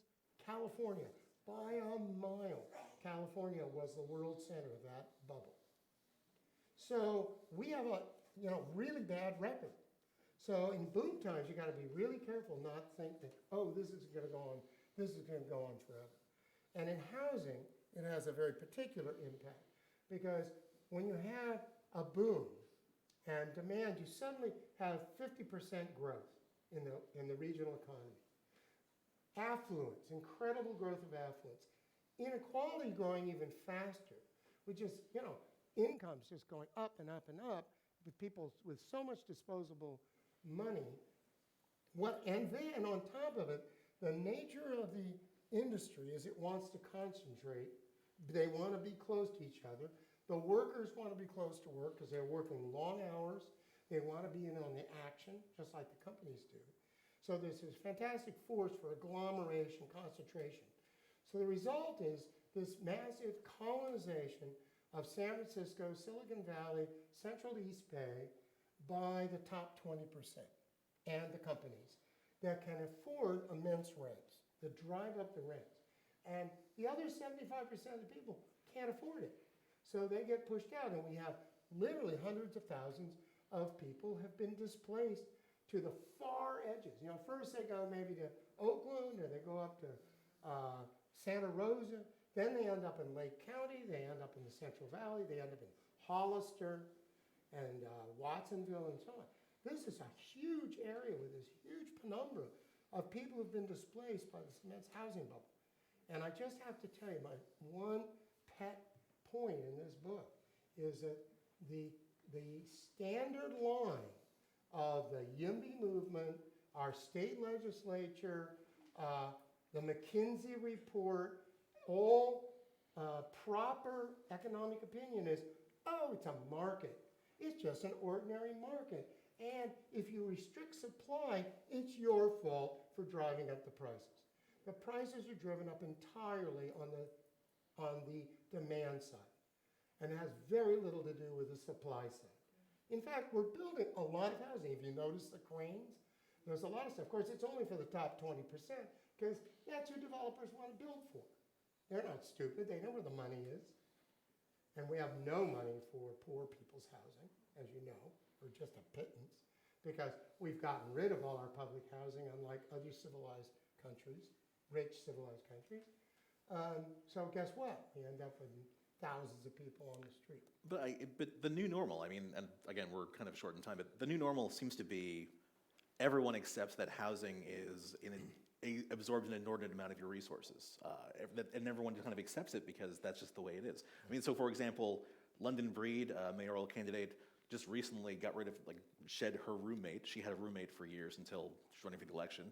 California. By a mile, California was the world center of that bubble. So we have a really bad record. So in boom times, you got to be really careful not to think that, oh, this is going to go on, this is going to go on forever. And in housing, it has a very particular impact because when you have a boom and demand, you suddenly have 50% growth in the regional economy. Affluence, incredible growth of affluence. Inequality growing even faster, which is, incomes just going up and up and up with people with so much disposable money. And then on top of it, the nature of the industry is it wants to concentrate. They want to be close to each other. The workers want to be close to work because they're working long hours. They want to be in on the action, just like the companies do. So there's this fantastic force for agglomeration, concentration. So the result is this massive colonization of San Francisco, Silicon Valley, Central East Bay by the top 20% and the companies that can afford immense rents, that drive up the rents. And the other 75% of the people can't afford it. So they get pushed out, and we have literally hundreds of thousands of people have been displaced to the far edges. First they go maybe to Oakland, or they go up to Santa Rosa. Then they end up in Lake County. They end up in the Central Valley. They end up in Hollister and Watsonville and so on. This is a huge area with this huge penumbra of people who've been displaced by this immense housing bubble. And I just have to tell you, my one pet point in this book is that the standard line of the YIMBY movement, our state legislature, the McKinsey report, all proper economic opinion is, oh, it's a market. It's just an ordinary market. And if you restrict supply, it's your fault for driving up the prices. The prices are driven up entirely on the demand side. And it has very little to do with the supply side. In fact, we're building a lot of housing. If you notice the cranes, there's a lot of stuff. Of course, it's only for the top 20% because that's who developers want to build for. They're not stupid. They know where the money is. And we have no money for poor people's housing, as you know, or just a pittance, because we've gotten rid of all our public housing, unlike other civilized countries, rich civilized countries. So guess what? We end up with thousands of people on the street. But the new normal, and again, we're kind of short in time, but the new normal seems to be everyone accepts that housing is absorbs an inordinate amount of your resources. And everyone kind of accepts it because that's just the way it is. So for example, London Breed, mayoral candidate, just recently got rid of, shed her roommate. She had a roommate for years until she was running for the election.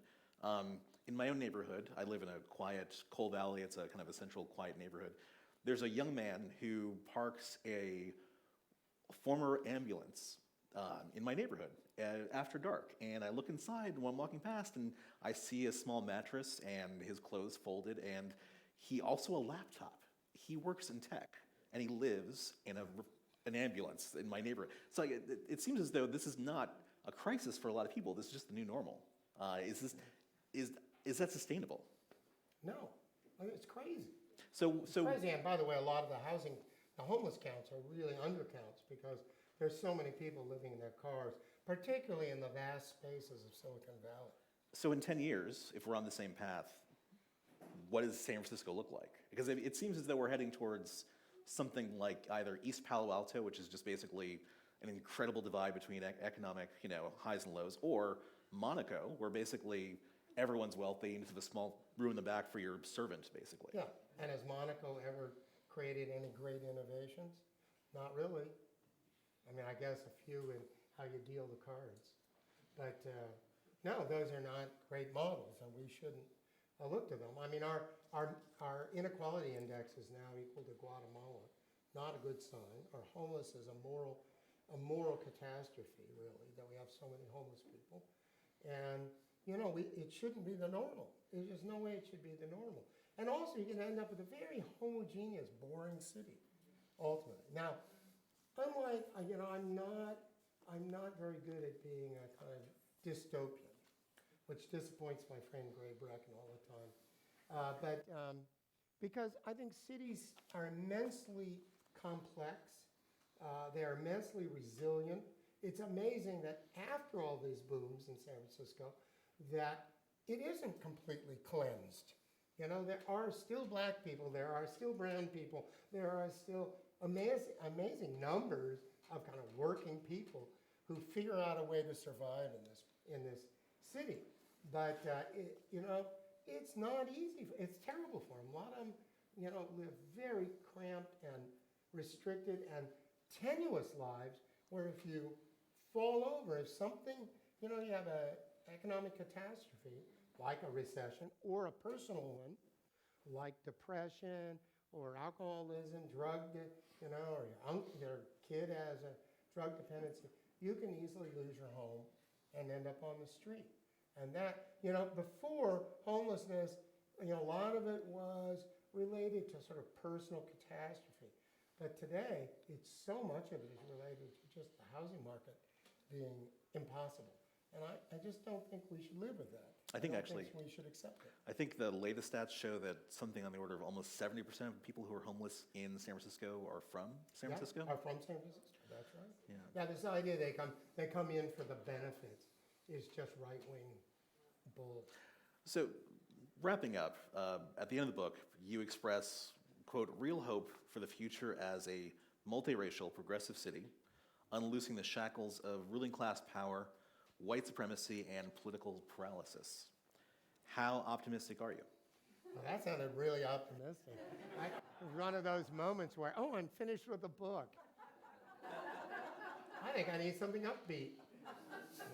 In my own neighborhood, I live in a quiet Coal Valley. It's a kind of a central, quiet neighborhood. There's a young man who parks a former ambulance in my neighborhood after dark. And I look inside when I'm walking past, and I see a small mattress and his clothes folded, and he also a laptop. He works in tech, and he lives in an ambulance in my neighborhood. So it seems as though this is not a crisis for a lot of people. This is just the new normal. Is that sustainable? No, it's crazy. So Crazy, and by the way, a lot of the homeless counts are really undercounts because there's so many people living in their cars, particularly in the vast spaces of Silicon Valley. So in 10 years, if we're on the same path, what does San Francisco look like? Because it seems as though we're heading towards something like either East Palo Alto, which is just basically an incredible divide between economic, highs and lows, or Monaco, where basically everyone's wealthy and you have a small room in the back for your servant, basically. Yeah, and has Monaco ever created any great innovations? Not really. I guess a few in how you deal the cards. But no, those are not great models, and we shouldn't look to them. I mean, our inequality index is now equal to Guatemala. Not a good sign. Our homeless is a moral catastrophe, really, that we have so many homeless people. And, you know, it shouldn't be the normal. There's just no way it should be the normal. And also, you can end up with a very homogeneous, boring city, ultimately. Now, unlike, you know, I'm not very good at being a kind of dystopian, which disappoints my friend Gray Brecken all the time. Because I think cities are immensely complex. They are immensely resilient. It's amazing that after all these booms in San Francisco, that it isn't completely cleansed. You know, there are still black people, there are still brown people, there are still amazing numbers of kind of working people who figure out a way to survive in this city. But, you know, it's not easy. It's terrible for them. A lot of them, you know, live very cramped and restricted and tenuous lives where if you fall over, if something, you know, you have an economic catastrophe, like a recession, or a personal one, like depression or alcoholism, you know, or your kid has a drug dependency, you can easily lose your home and end up on the street. And that, you know, before homelessness, you know, a lot of it was related to sort of personal catastrophe. But today, so much of it is related to just the housing market being impossible. And I just don't think we should live with that. I think don't actually, think we should accept it. I think the latest stats show that something on the order of almost 70% of people who are homeless in San Francisco are from San Francisco. Are from San Francisco, that's right. Yeah. Yeah, this idea they come in for the benefits is just right-wing bull. So, wrapping up, at the end of the book, you express, quote, real hope for the future as a multiracial, progressive city, unloosing the shackles of ruling class power, white supremacy, and political paralysis. How optimistic are you? Well, that sounded really optimistic. One of those moments where, oh, I'm finished with the book. I think I need something upbeat.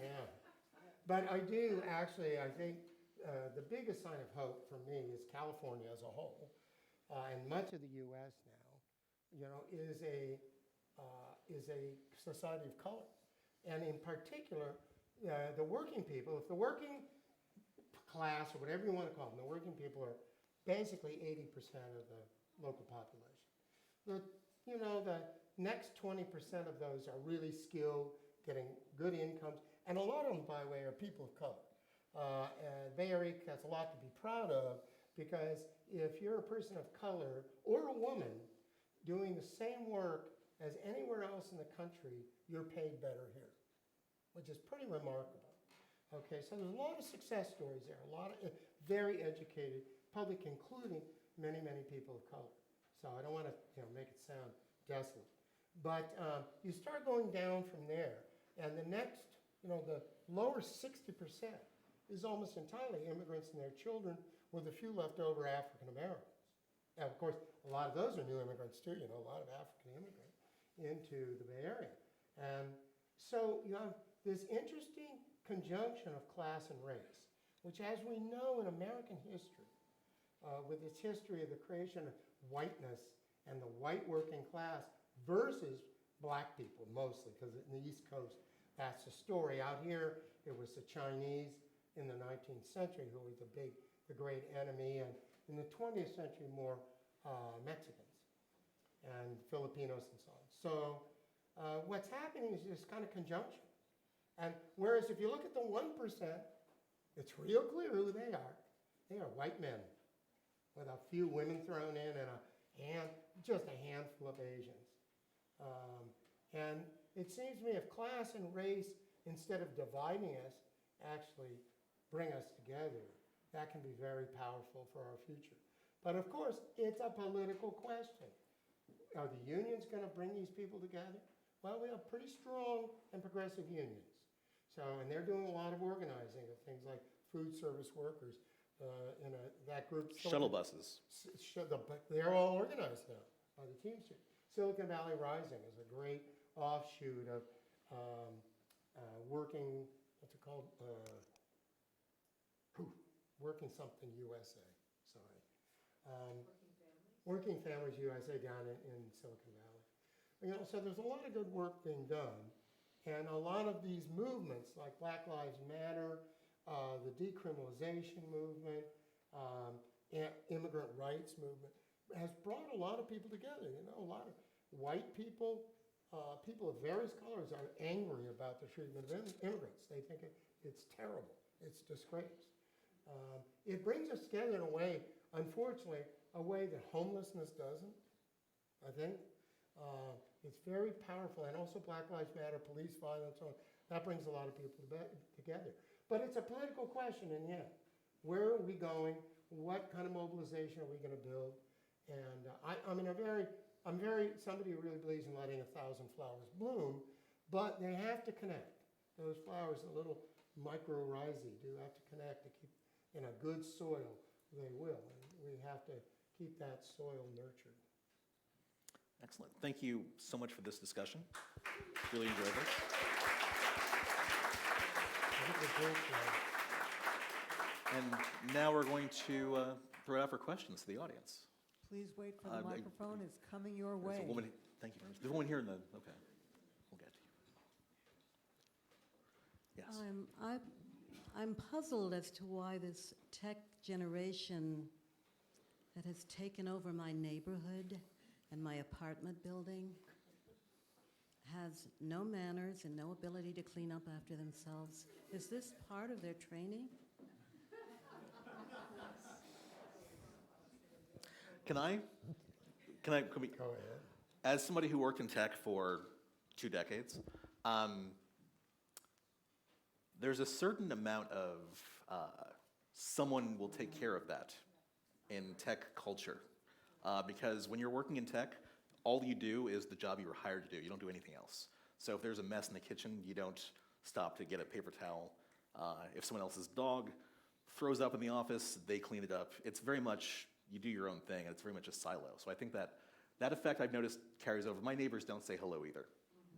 Yeah. But I do actually, I think the biggest sign of hope for me is California as a whole, and much of the U.S. now, you know, is a society of color. And in particular, the working people, if the working class, or whatever you want to call them, the working people are basically 80% of the local population. You know, the next 20% of those are really skilled, getting good incomes, and a lot of them, by the way, are people of color. And Bay Area has a lot to be proud of, because if you're a person of color or a woman doing the same work as anywhere else in the country, you're paid better here, which is pretty remarkable. Okay, so there's a lot of success stories there, a lot of very educated public, including many, many people of color. So I don't want to, you know, make it sound desolate. But you start going down from there, and the next, you know, the lower 60% is almost entirely immigrants and their children, with a few leftover African Americans. And of course, a lot of those are new immigrants too, you know, a lot of African immigrants into the Bay Area. And so you have this interesting conjunction of class and race, which, as we know in American history, with its history of the creation of whiteness and the white working class versus black people mostly, because in the East Coast, that's the story. Out here, it was the Chinese in the 19th century who were the great enemy, and in the 20th century, more Mexicans and Filipinos and so on. So what's happening is this kind of conjunction. And whereas if you look at the 1%, it's real clear who they are. They are white men with a few women thrown in and just a handful of Asians. And it seems to me if class and race, instead of dividing us, actually bring us together, that can be very powerful for our future. But of course, it's a political question. Are the unions going to bring these people together? Well, we have pretty strong and progressive unions. So, and they're doing a lot of organizing of things like food service workers in that group. Shuttle buses. They're all organized now by the Teamsters. Silicon Valley Rising is a great offshoot of working what's it called? Working Something USA, sorry. Working Families USA down in Silicon Valley. You know, so there's a lot of good work being done. And a lot of these movements, like Black Lives Matter, the decriminalization movement, immigrant rights movement, has brought a lot of people together. You know, a lot of white people, people of various colors are angry about the treatment of immigrants. They think it's terrible. It's disgrace. It brings us together in a way, unfortunately, a way that homelessness doesn't, I think. It's very powerful, and also Black Lives Matter, police violence, that brings a lot of people together. But it's a political question in the end. Where are we going? What kind of mobilization are we going to build? And I'm somebody who really believes in letting 1,000 flowers bloom, but they have to connect. Those flowers, the little mycorrhizae, do have to connect to keep in a good soil. They will, and we have to keep that soil nurtured. Excellent. Thank you so much for this discussion. Really enjoyed this. And now we're going to throw it out for questions to the audience. Please wait for the microphone. It's coming your way. There's a woman, thank you very much. There's a woman here in the, okay. We'll get to you. Yes. I'm puzzled as to why this tech generation that has taken over my neighborhood and my apartment building has no manners and no ability to clean up after themselves. Is this part of their training? Can we, Go ahead. as somebody who worked in tech for 2 decades, there's a certain amount of someone will take care of that in tech culture. Because when you're working in tech, all you do is the job you were hired to do. You don't do anything else. So if there's a mess in the kitchen, you don't stop to get a paper towel. If someone else's dog throws up in the office, they clean it up. It's very much, you do your own thing, and it's very much a silo. So I think that effect I've noticed carries over. My neighbors don't say hello either.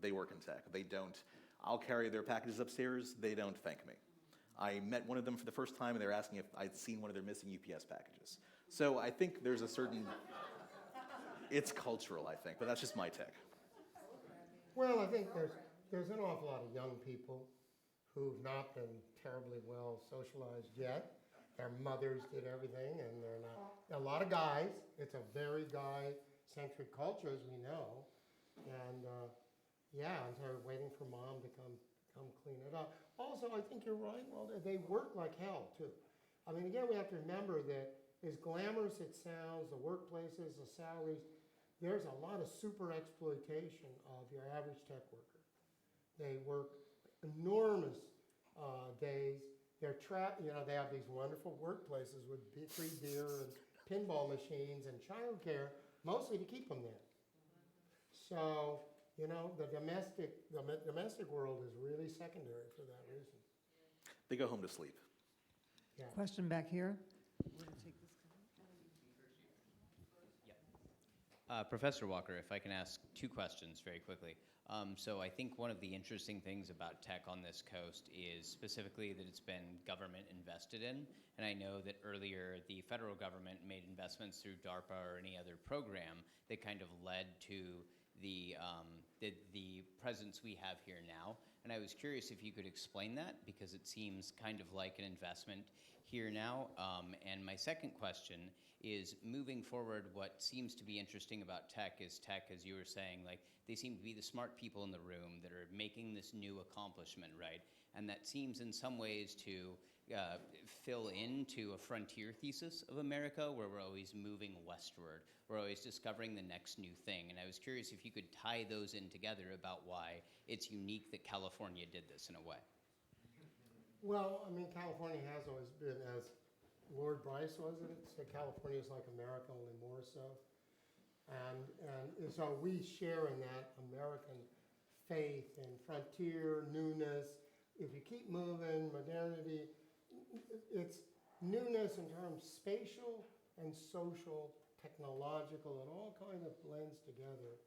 They work in tech. They don't. I'll carry their packages upstairs. They don't thank me. I met one of them for the first time, and they were asking if I'd seen one of their missing UPS packages. So I think there's a certain, it's cultural, I think, but that's just my take. Well, I think there's an awful lot of young people who've not been terribly well socialized yet. Their mothers did everything, and they're not. A lot of guys. It's a very guy-centric culture, as we know. And and they're waiting for mom to come clean it up. Also, I think you're right, Walter. They work like hell too. I mean, again, we have to remember that as glamorous it sounds, the workplaces, the salaries, there's a lot of super exploitation of your average tech worker. They work enormous days. They're trapped. You know, they have these wonderful workplaces with free beer and pinball machines and childcare, mostly to keep them there. So, you know, the domestic world is really secondary for that reason. They go home to sleep. Yeah. Question back here. Professor Walker, if I can ask 2 questions very quickly. So I think one of the interesting things about tech on this coast is specifically that it's been government invested in. And I know that earlier the federal government made investments through DARPA or any other program that kind of led to the presence we have here now. And I was curious if you could explain that, because it seems kind of like an investment here now. And my second question is, moving forward, what seems to be interesting about tech, as you were saying, like they seem to be the smart people in the room that are making this new accomplishment, right? And that seems in some ways to fill into a frontier thesis of America, where we're always moving westward. We're always discovering the next new thing. And I was curious if you could tie those in together about why it's unique that California did this in a way. Well, I mean, California has always been, as Lord Bryce was it, said California is like America, only more so. And so we share in that American faith and frontier, newness. If you keep moving, modernity, it's newness in terms spatial and social, technological, it all kind of blends together.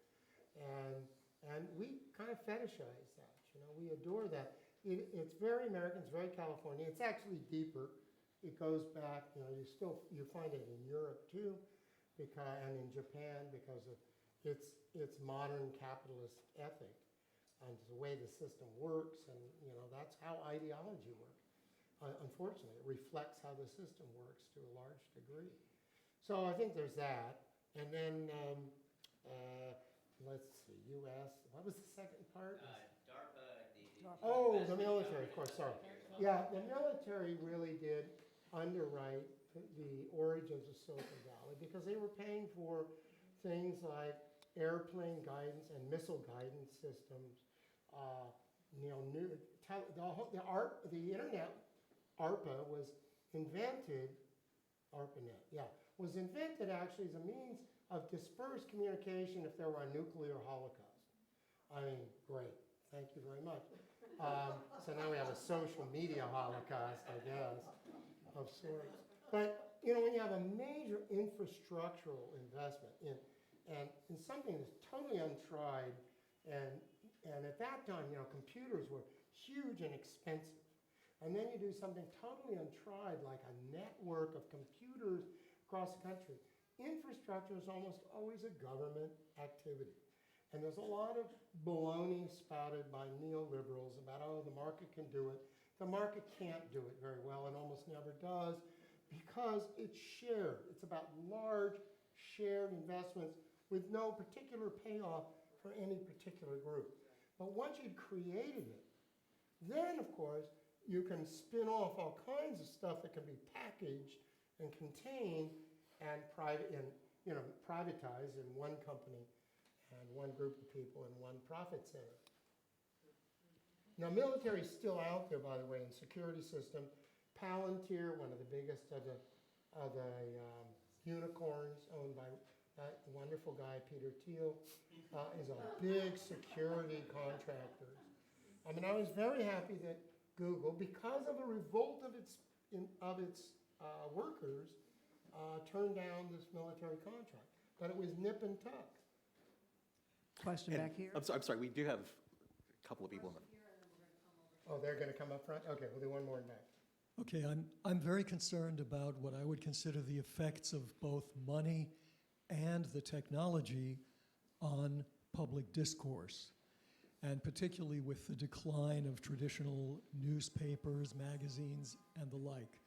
And we kind of fetishize that, you know, we adore that. it's very American, it's very California. It's actually deeper. It goes back, you find it in Europe too, and in Japan because of its modern capitalist ethic and the way the system works, and that's how ideology works. Unfortunately, it reflects how the system works to a large degree. So I think there's that. And then, let's see, U.S., what was the second part? DARPA, Oh, the military, of course, sorry. Yeah, the military really did underwrite the origins of Silicon Valley because they were paying for things like airplane guidance and missile guidance systems. The internet, ARPA, was invented, ARPANET, yeah, was invented actually as a means of dispersed communication if there were a nuclear holocaust. I mean, great, thank you very much. So now we have a social media holocaust, I guess, of sorts. But, when you have a major infrastructural investment in something that's totally untried, and at that time, computers were huge and expensive. And then you do something totally untried, like a network of computers across the country. Infrastructure is almost always a government activity. And there's a lot of baloney spouted by neoliberals about, oh, the market can do it. The market can't do it very well and almost never does because it's shared. It's about large shared investments with no particular payoff for any particular group. But once you'd created it, then, of course, you can spin off all kinds of stuff that can be packaged and contained and privatized in one company and one group of people and one profit center. Now, military is still out there, by the way, in security system. Palantir, one of the biggest of the unicorns, owned by that wonderful guy, Peter Thiel, is a big security contractor. I mean, I was very happy that Google, because of a revolt of its workers, turned down this military contract. But it was nip and tuck. Question And back here. I'm sorry, we do have a couple of people in the... Oh, they're going to come up front? Okay, we'll do one more in back. Okay, I'm very concerned about what I would consider the effects of both money and the technology on public discourse, and particularly with the decline of traditional newspapers, magazines, and the like.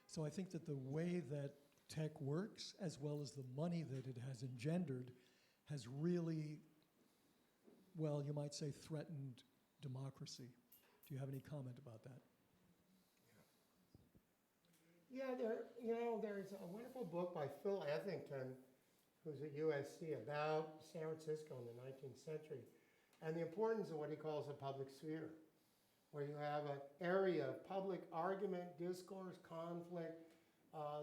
So I think that the way that tech works, as well as the money that it has engendered, has really, well, you might say, threatened democracy. Do you have any comment about that? Yeah, there's a wonderful book by Phil Etherington, who's at USC, about San Francisco in the 19th century, and the importance of what he calls a public sphere, where you have an area of public argument, discourse, conflict,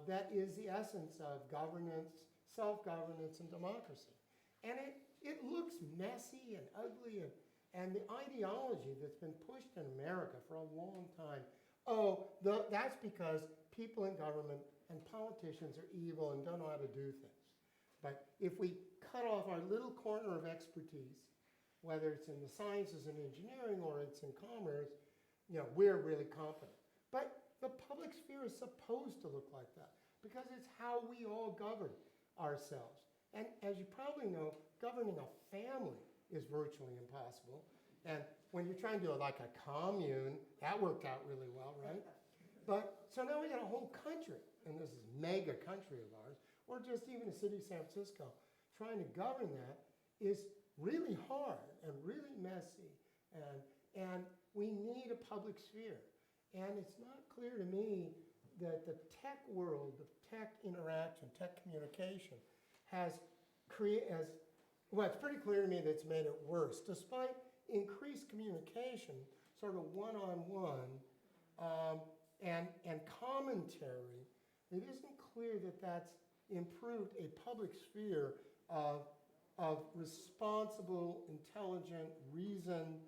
that is the essence of governance, self-governance, and democracy. And it looks messy and ugly, and the ideology that's been pushed in America for a long time, that's because people in government and politicians are evil and don't know how to do things. But if we cut off our little corner of expertise, whether it's in the sciences and engineering or it's in commerce, we're really competent. But the public sphere is supposed to look like that because it's how we all govern ourselves. And as you probably know, governing a family is virtually impossible. And when you're trying to do like a commune, that worked out really well, right? But so now we got a whole country, and this is mega country of ours, or just even the city of San Francisco, trying to govern that is really hard and really messy, and we need a public sphere. And it's not clear to me that the tech world, the tech interaction, tech communication well, it's pretty clear to me that it's made it worse. Despite increased communication, sort of one-on-one, and commentary, it isn't clear that that's improved a public sphere of responsible, intelligent, reasoned,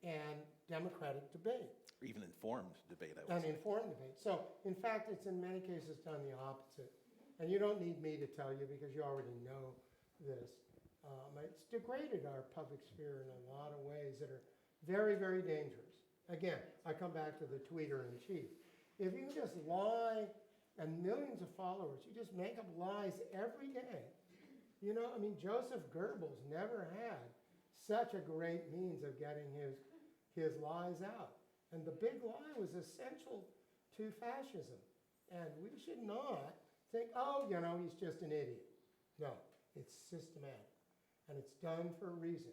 and democratic debate. Or even informed debate, I would And say. informed debate. So, in fact, it's in many cases done the opposite. And you don't need me to tell you because you already know this. It's degraded our public sphere in a lot of ways that are very, very dangerous. Again, I come back to the tweeter-in-chief. If you just lie and millions of followers, you just make up lies every day. You know, I mean, Joseph Goebbels never had such a great means of getting his lies out. And the big lie was essential to fascism. And we should not think, oh, you know, he's just an idiot. No, it's systematic. And it's done for a reason,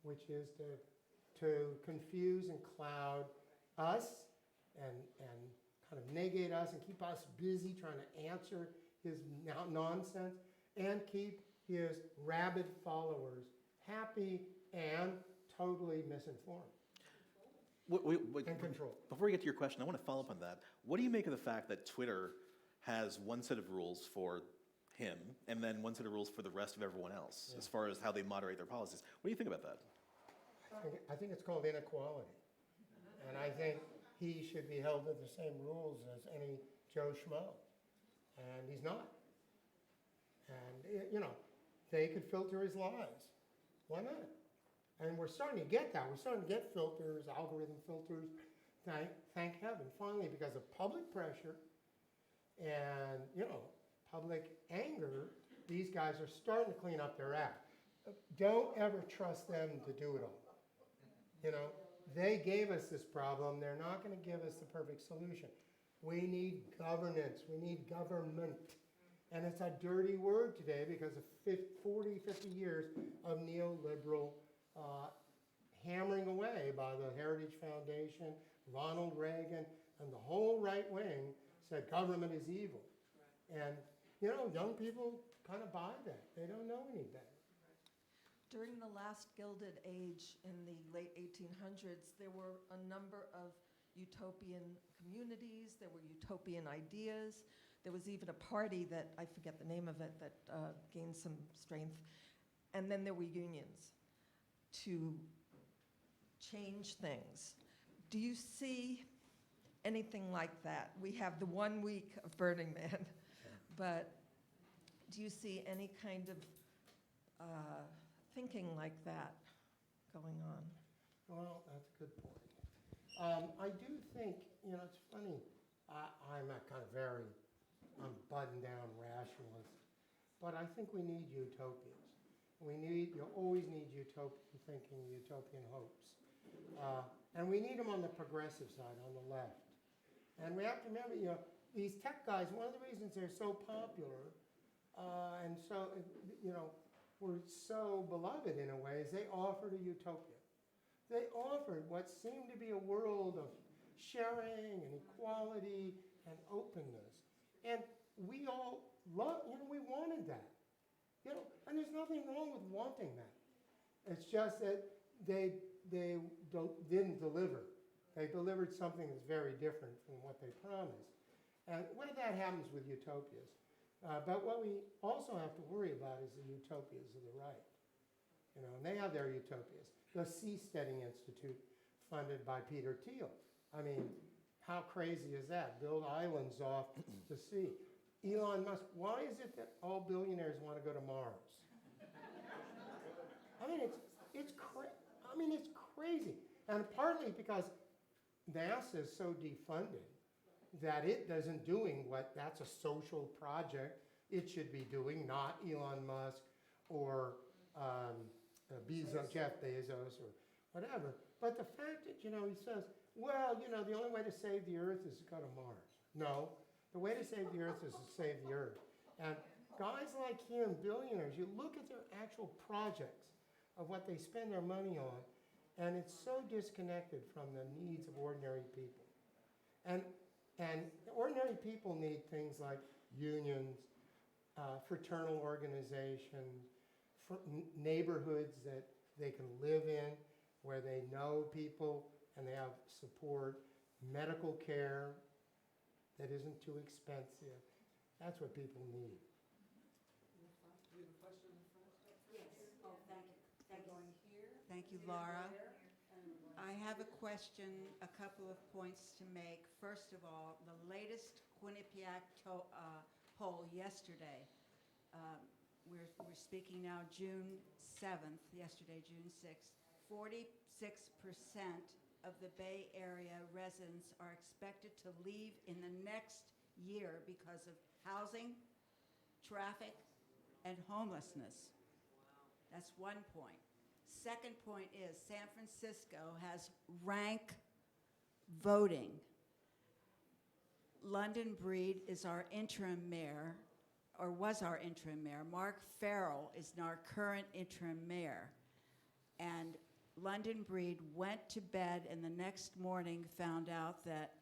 which is to confuse and cloud us and kind of negate us and keep us busy trying to answer his nonsense and keep his rabid followers happy and totally misinformed. And controlled. Before we get to your question, I want to follow up on that. What do you make of the fact that Twitter has one set of rules for him and then one set of rules for the rest of everyone else as far as how they moderate their policies? What do you think about that? I think it's called inequality. And I think he should be held to the same rules as any Joe Schmo. And he's not. And, you know, they could filter his lies. Why not? And we're starting to get that. We're starting to get filters, algorithm filters, thank heaven. Finally, because of public pressure and, you know, public anger, these guys are starting to clean up their act. Don't ever trust them to do it all. You know, they gave us this problem. They're not going to give us the perfect solution. We need governance. We need government. And it's a dirty word today because of 40, 50 years of neoliberal hammering away by the Heritage Foundation, Ronald Reagan, and the whole right wing said government is evil. And, you know, young people kind of buy that. They don't know any better. During the last Gilded Age in the late 1800s, there were a number of utopian communities, there were utopian ideas. There was even a party that, I forget the name of it, that gained some strength. And then there were unions to change things. Do you see anything like that? We have the 1 week of Burning Man, but do you see any kind of thinking like that going on? Well, that's a good point. I do think, you know, it's funny, I'm a kind of very buttoned-down rationalist, but I think we need utopias. You always need utopian thinking, utopian hopes. And we need them on the progressive side, on the left. And we have to remember, you know, these tech guys, one of the reasons they're so popular and so, you know, were so beloved in a way is they offered a utopia. They offered what seemed to be a world of sharing and equality and openness. And we all loved, you know, we wanted that. You know, and there's nothing wrong with wanting that. It's just that they didn't deliver. They delivered something that's very different from what they promised. And that happens with utopias. But what we also have to worry about is the utopias of the right. You know, and they have their utopias. The Seasteading Institute, funded by Peter Thiel. I mean, how crazy is that? Build islands off the sea. Elon Musk, why is it that all billionaires want to go to Mars? I mean, it's crazy. And partly because NASA is so defunded that it isn't doing what that's a social project it should be doing, not Elon Musk or Jeff Bezos or whatever. But the fact that, you know, he says, well, you know, the only way to save the Earth is to go to Mars. No, the way to save the Earth is to save the Earth. And guys like him, billionaires, you look at their actual projects of what they spend their money on, and it's so disconnected from the needs of ordinary people. And ordinary people need things like unions, fraternal organizations, neighborhoods that they can live in, where they know people and they have support, medical care that isn't too expensive. That's what people need. Thank you, Laura. I have a question, a couple of points to make. First of all, the latest Quinnipiac poll yesterday, we're speaking now June 7th, yesterday, June 6th, 46% of the Bay Area residents are expected to leave in the next year because of housing, traffic, and homelessness. That's one point. Second point is San Francisco has rank voting. London Breed is our interim mayor, or was our interim mayor. Mark Farrell is our current interim mayor. And London Breed went to bed and the next morning found out that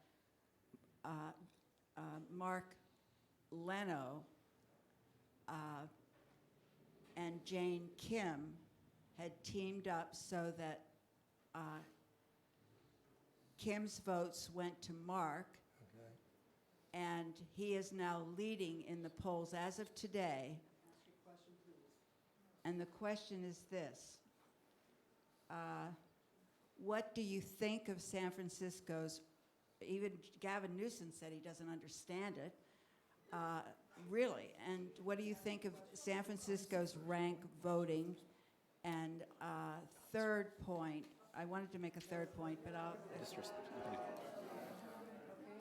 Mark Leno and Jane Kim had teamed up so that Kim's votes went to Mark, Okay. and he is now leading in the polls as of today. Ask your question, please. And the question is this. What do you think of San Francisco's, even Gavin Newsom said he doesn't understand it, really, and what do you think of San Francisco's rank voting? And third point, I wanted to make a third point, but I'll...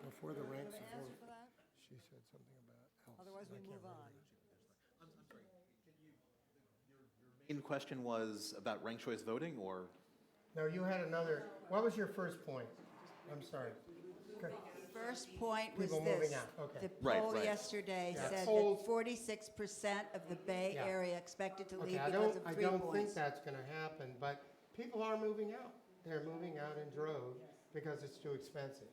Before the ranks, Have an answer for that? she said something about else. Otherwise, we I can't move on. remember. Main question was about ranked choice voting, or? No, you had another, what was your first point? I'm sorry. Okay. First point was People moving this. out, okay. The Right, poll right. yesterday Yeah, said polls- that 46% of the Bay Yeah. Area expected to Okay, leave I because of don't 3 think points. that's gonna happen, but people are moving out. They're moving out in droves because it's too expensive.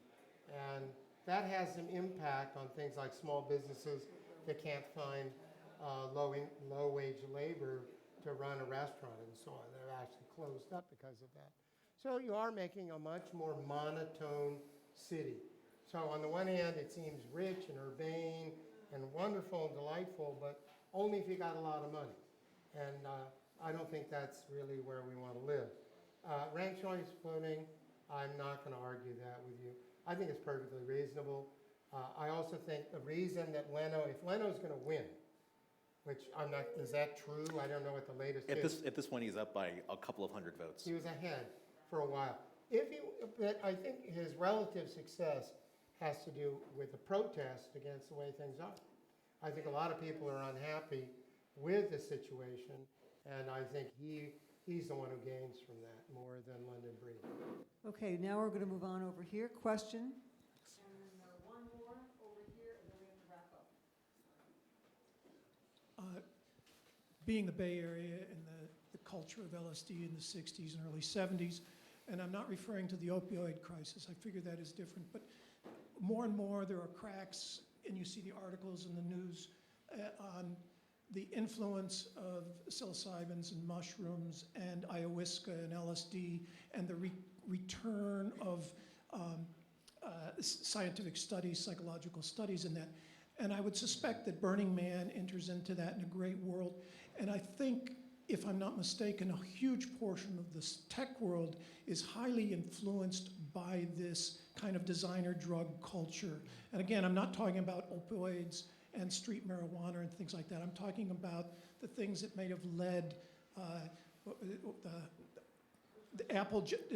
And that has some impact on things like small businesses that can't find low-wage labor to run a restaurant and so on. They're actually closed up because of that. So you are making a much more monotone city. So on the one hand, it seems rich and urbane and wonderful and delightful, but only if you got a lot of money. And I don't think that's really where we want to live. Ranked choice voting, I'm not going to argue that with you. I think it's perfectly reasonable. I also think the reason that if Leno's going to win, which I'm not, is that true? I don't know what the latest is. At this point, he's up by a couple of hundred votes. He was ahead for a while. But I think his relative success has to do with the protest against the way things are. I think a lot of people are unhappy with the situation, and I think he's the one who gains from that more than London Breed. Okay, now we're going to move on over here. Question? And one more over here, and then we have to wrap up. Being the Bay Area and the culture of LSD in the 60s and early 70s, and I'm not referring to the opioid crisis, I figure that is different, but more and more there are cracks, and you see the articles in the news on the influence of psilocybins and mushrooms and ayahuasca and LSD and the return of scientific studies, psychological studies in that. And I would suspect that Burning Man enters into that in a great world. And I think, if I'm not mistaken, a huge portion of this tech world is highly influenced by this kind of designer drug culture. And again, I'm not talking about opioids and street marijuana and things like that. I'm talking about the things that may have led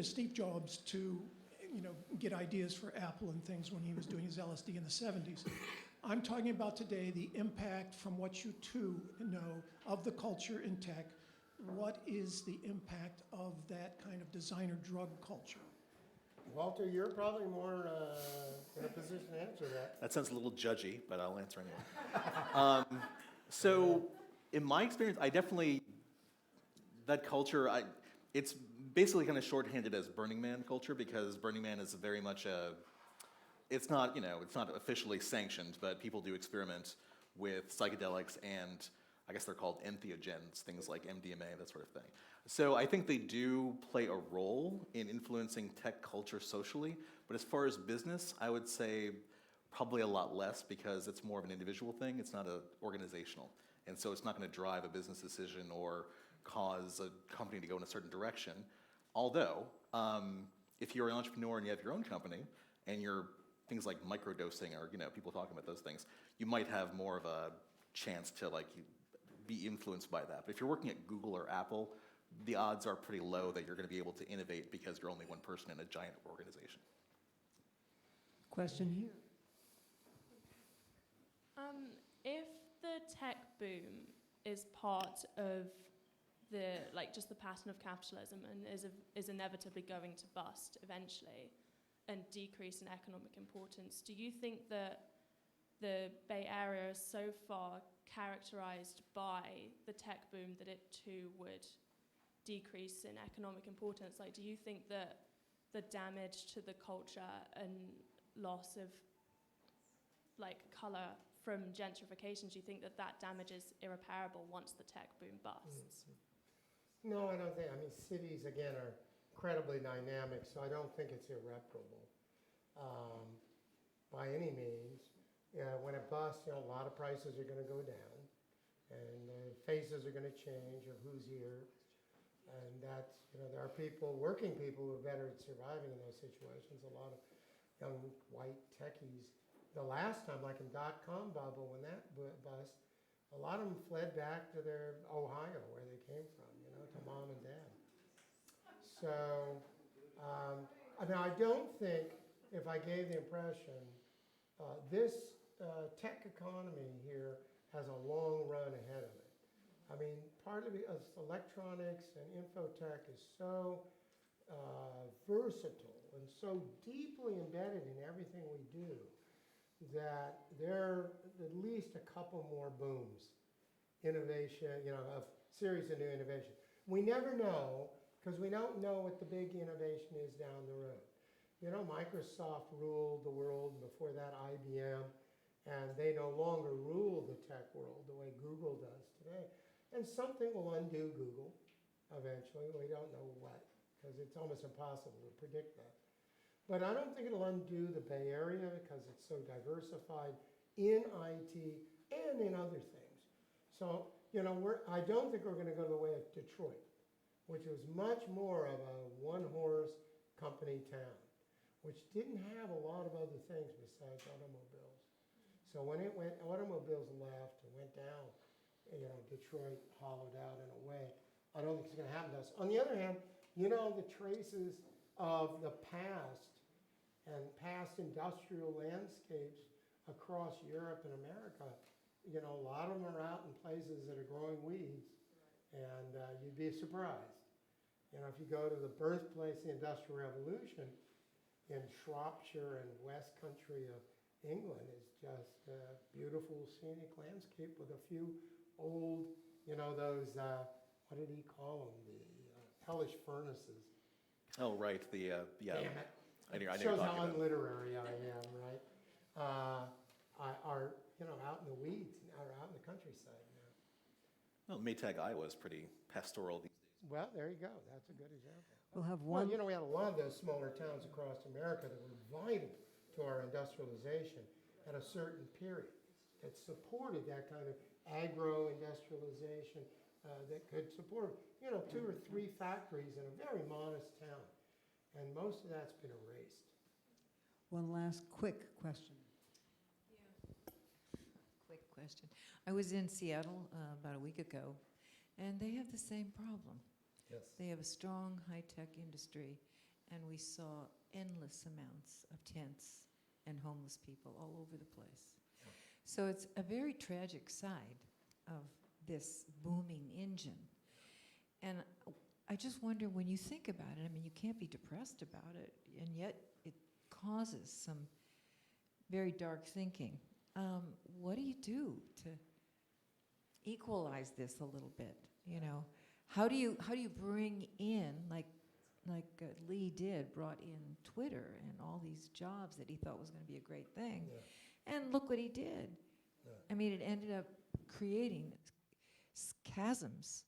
Steve Jobs to get ideas for Apple and things when he was doing his LSD in the 70s. I'm talking about today the impact from what you two know of the culture in tech. What is the impact of that kind of designer drug culture? Walter, you're probably more in a position to answer that. That sounds a little judgy, but I'll answer anyway. So, in my experience, I definitely, that culture, it's basically kind of shorthanded as Burning Man culture, because Burning Man is very much it's not officially sanctioned, but people do experiment with psychedelics, and I guess they're called entheogens, things like MDMA, that sort of thing. So I think they do play a role in influencing tech culture socially, but as far as business, I would say probably a lot less, because it's more of an individual thing. It's not organizational. And so it's not going to drive a business decision or cause a company to go in a certain direction. Although, if you're an entrepreneur and you have your own company, and you're things like microdosing or people talking about those things, you might have more of a chance to be influenced by that. But if you're working at Google or Apple, the odds are pretty low that you're going to be able to innovate because you're only one person in a giant organization. Question here. If the tech boom is part of the, like, just the pattern of capitalism and is inevitably going to bust eventually and decrease in economic importance, do you think that the Bay Area is so far characterized by the tech boom that it too would decrease in economic importance? Like, do you think that the damage to the culture and loss of, like, color from gentrification, do you think that that damage is irreparable once the tech boom busts? No, I don't think. I mean, cities, again, are incredibly dynamic, so I don't think it's irreparable by any means. When it busts, a lot of prices are going to go down, and faces are going to change of who's here. And that's, there are people, working people who are better at surviving in those situations. A lot of young white techies. The last time, like in dot-com bubble, when that bust, a lot of them fled back to their Ohio, where they came from, to mom and dad. So, now I don't think, if I gave the impression, this tech economy here has a long run ahead of it. I mean, partly because electronics and infotech is so versatile and so deeply embedded in everything we do that there are at least a couple more booms, innovation, a series of new innovation. We never know, because we don't know what the big innovation is down the road. Microsoft ruled the world, before that IBM, and they no longer rule the tech world the way Google does today. And something will undo Google eventually. We don't know what, because it's almost impossible to predict that. But I don't think it'll undo the Bay Area because it's so diversified in IT and in other things. So, I don't think we're going to go the way of Detroit, which was much more of a one-horse company town, which didn't have a lot of other things besides automobiles. So when automobiles left and went down, Detroit hollowed out in a way. I don't think it's going to happen to us. On the other hand, the traces of the past and past industrial landscapes across Europe and America, a lot of them are out in places that are growing weeds, and you'd be surprised. If you go to the birthplace of the Industrial Revolution in Shropshire and West Country of England, is just a beautiful scenic landscape with a few old, those, what did he call them, the hellish furnaces. Oh, right, yeah. Damn it. I know Shows you're talking how about. unliterary I am, right? Are out in the weeds, are out in the countryside now. Well, Maytag, Iowa is pretty pastoral these days. Well, there you go. That's a good example. We'll have Well, one. we had a lot of those smaller towns across America that were vital to our industrialization at a certain period that supported that kind of agro-industrialization that could support, 2 or 3 factories in a very modest town. And most of that's been erased. One last quick question. Quick question. I was in Seattle about a week ago, and they have the same problem. Yes. They have a strong high-tech industry, and we saw endless amounts of tents and homeless people all over the place. Yeah. So it's a very tragic side of this booming engine. And I just wonder, when you think about it, I mean, you can't be depressed about it, and yet it causes some very dark thinking. What do you do to equalize this a little bit? How do you bring in, like Lee did, brought in Twitter and all these jobs that he thought was going to be a great thing, and look what he did. Yeah. I mean, it ended up creating chasms.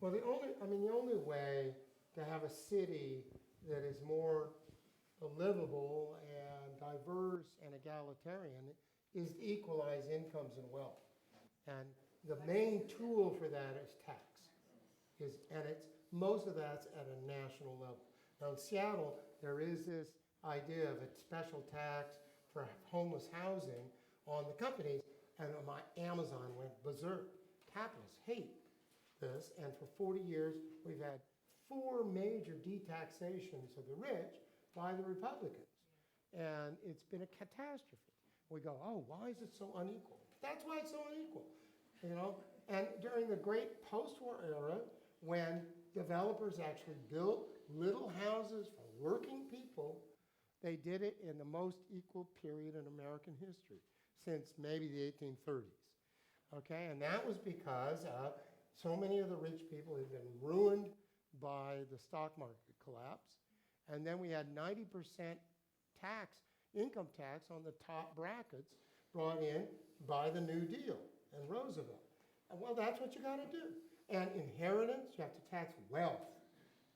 Well, the only way to have a city that is more livable and diverse and egalitarian is to equalize incomes and wealth. And the main tool for that is tax. Most of that's at a national level. Now in Seattle, there is this idea of a special tax for homeless housing on the companies, and my Amazon went berserk. Capitalists hate this, and for 40 years, we've had 4 major detaxations of the rich by the Republicans. And it's been a catastrophe. We go, oh, why is it so unequal? That's why it's so unequal, you know? And during the great post-war era, when developers actually built little houses for working people, they did it in the most equal period in American history, since maybe the 1830s, okay? And that was because so many of the rich people had been ruined by the stock market collapse, and then we had 90% income tax on the top brackets brought in by the New Deal and Roosevelt. And well, that's what you got to do. And inheritance, you have to tax wealth,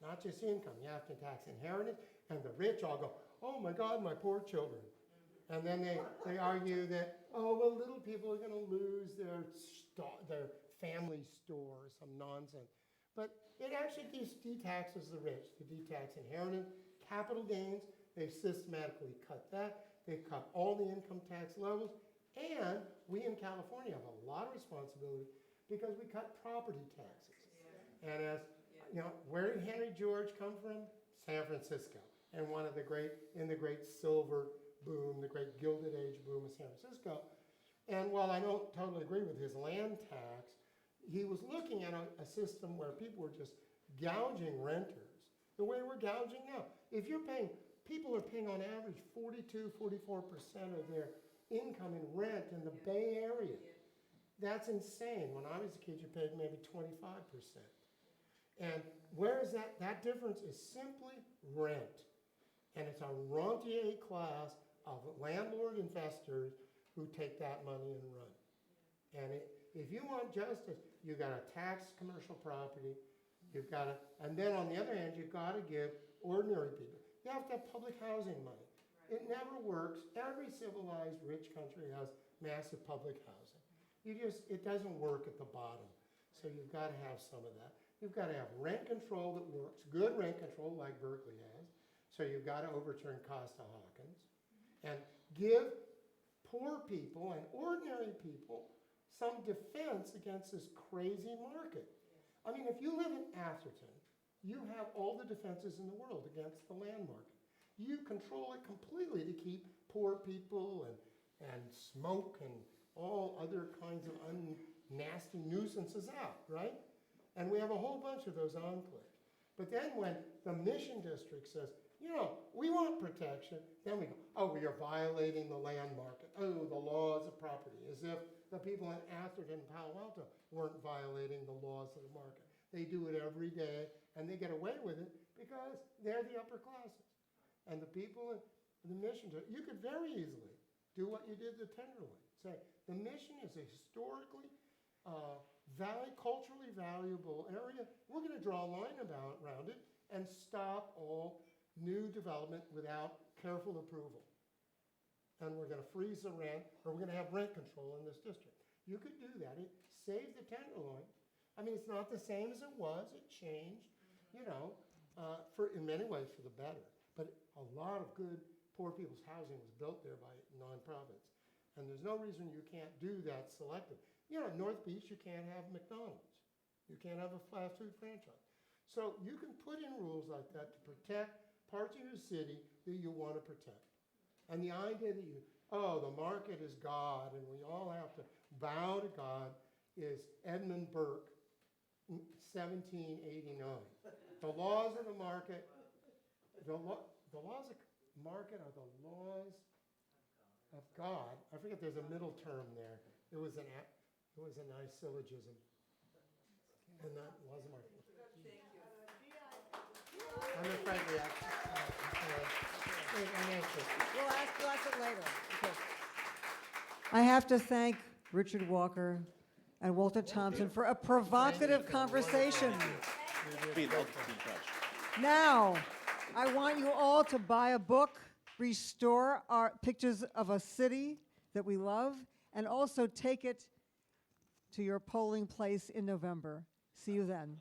not just income. You have to tax inheritance, and the rich all go, oh my God, my poor children. And then they argue that, oh, well, little people are going to lose their family store or some nonsense. But it actually detaxes the rich. They detax inheritance, capital gains. They've systematically cut that. They've cut all the income tax levels. And we in California have a lot of responsibility because we cut property taxes. And as you know, where did Henry George come from? San Francisco. And in the great silver boom, the great Gilded Age boom of San Francisco. And while I don't totally agree with his land tax, he was looking at a system where people were just gouging renters the way we're gouging now. If you're paying, people are paying on average 42, 44% of their income in rent in the Bay Area. That's insane. When I was a kid, you paid maybe 25%. And where is that? That difference is simply rent. And it's a rentier class of landlord investors who take that money and run. And if you want justice, you've got to tax commercial property. You've got to, and then on the other hand, you've got to give ordinary people. You have to have public housing money. Right. It never works. Every civilized rich country has massive public housing. It doesn't work at the bottom. So you've got to have some of that. You've got to have rent control that works, good rent control like Berkeley has. So you've got to overturn Costa-Hawkins and give poor people and ordinary people some defense against this crazy market. I mean, if you live in Atherton, you have all the defenses in the world against the land market. You control it completely to keep poor people and smoke and all other kinds of nasty nuisances out, right? And we have a whole bunch of those enclaves. But then when the Mission District says, you know, we want protection, then we go, oh, we are violating the land market. Oh, the laws of property, as if the people in Atherton and Palo Alto weren't violating the laws of the market. They do it every day, and they get away with it because they're the upper classes. And the people in the Mission, you could very easily do what you did to Tenderloin. Say, the Mission is a historically, culturally valuable area. We're going to draw a line around it and stop all new development without careful approval. And we're going to freeze the rent, or we're going to have rent control in this district. You could do that. It saved the Tenderloin. I mean, it's not the same as it was. It changed, you know, in many ways for the better. But a lot of good poor people's housing was built there by nonprofits. And there's no reason you can't do that selective. You know, at North Beach, you can't have McDonald's. You can't have a fast food franchise. So you can put in rules like that to protect parts of your city that you want to protect. And the idea that the market is God and we all have to bow to God is Edmund Burke, 1789. The laws of the market, the laws of market are the laws of God. I forget there's a middle term there. It was a nice syllogism. And that was my I'm afraid we have We'll ask it later. Okay. I have to thank Richard Walker and Walter Thompson for a provocative conversation. Be in touch. Now, I want you all to buy a book, restore our pictures of a city that we love, and also take it to your polling place in November. See you then.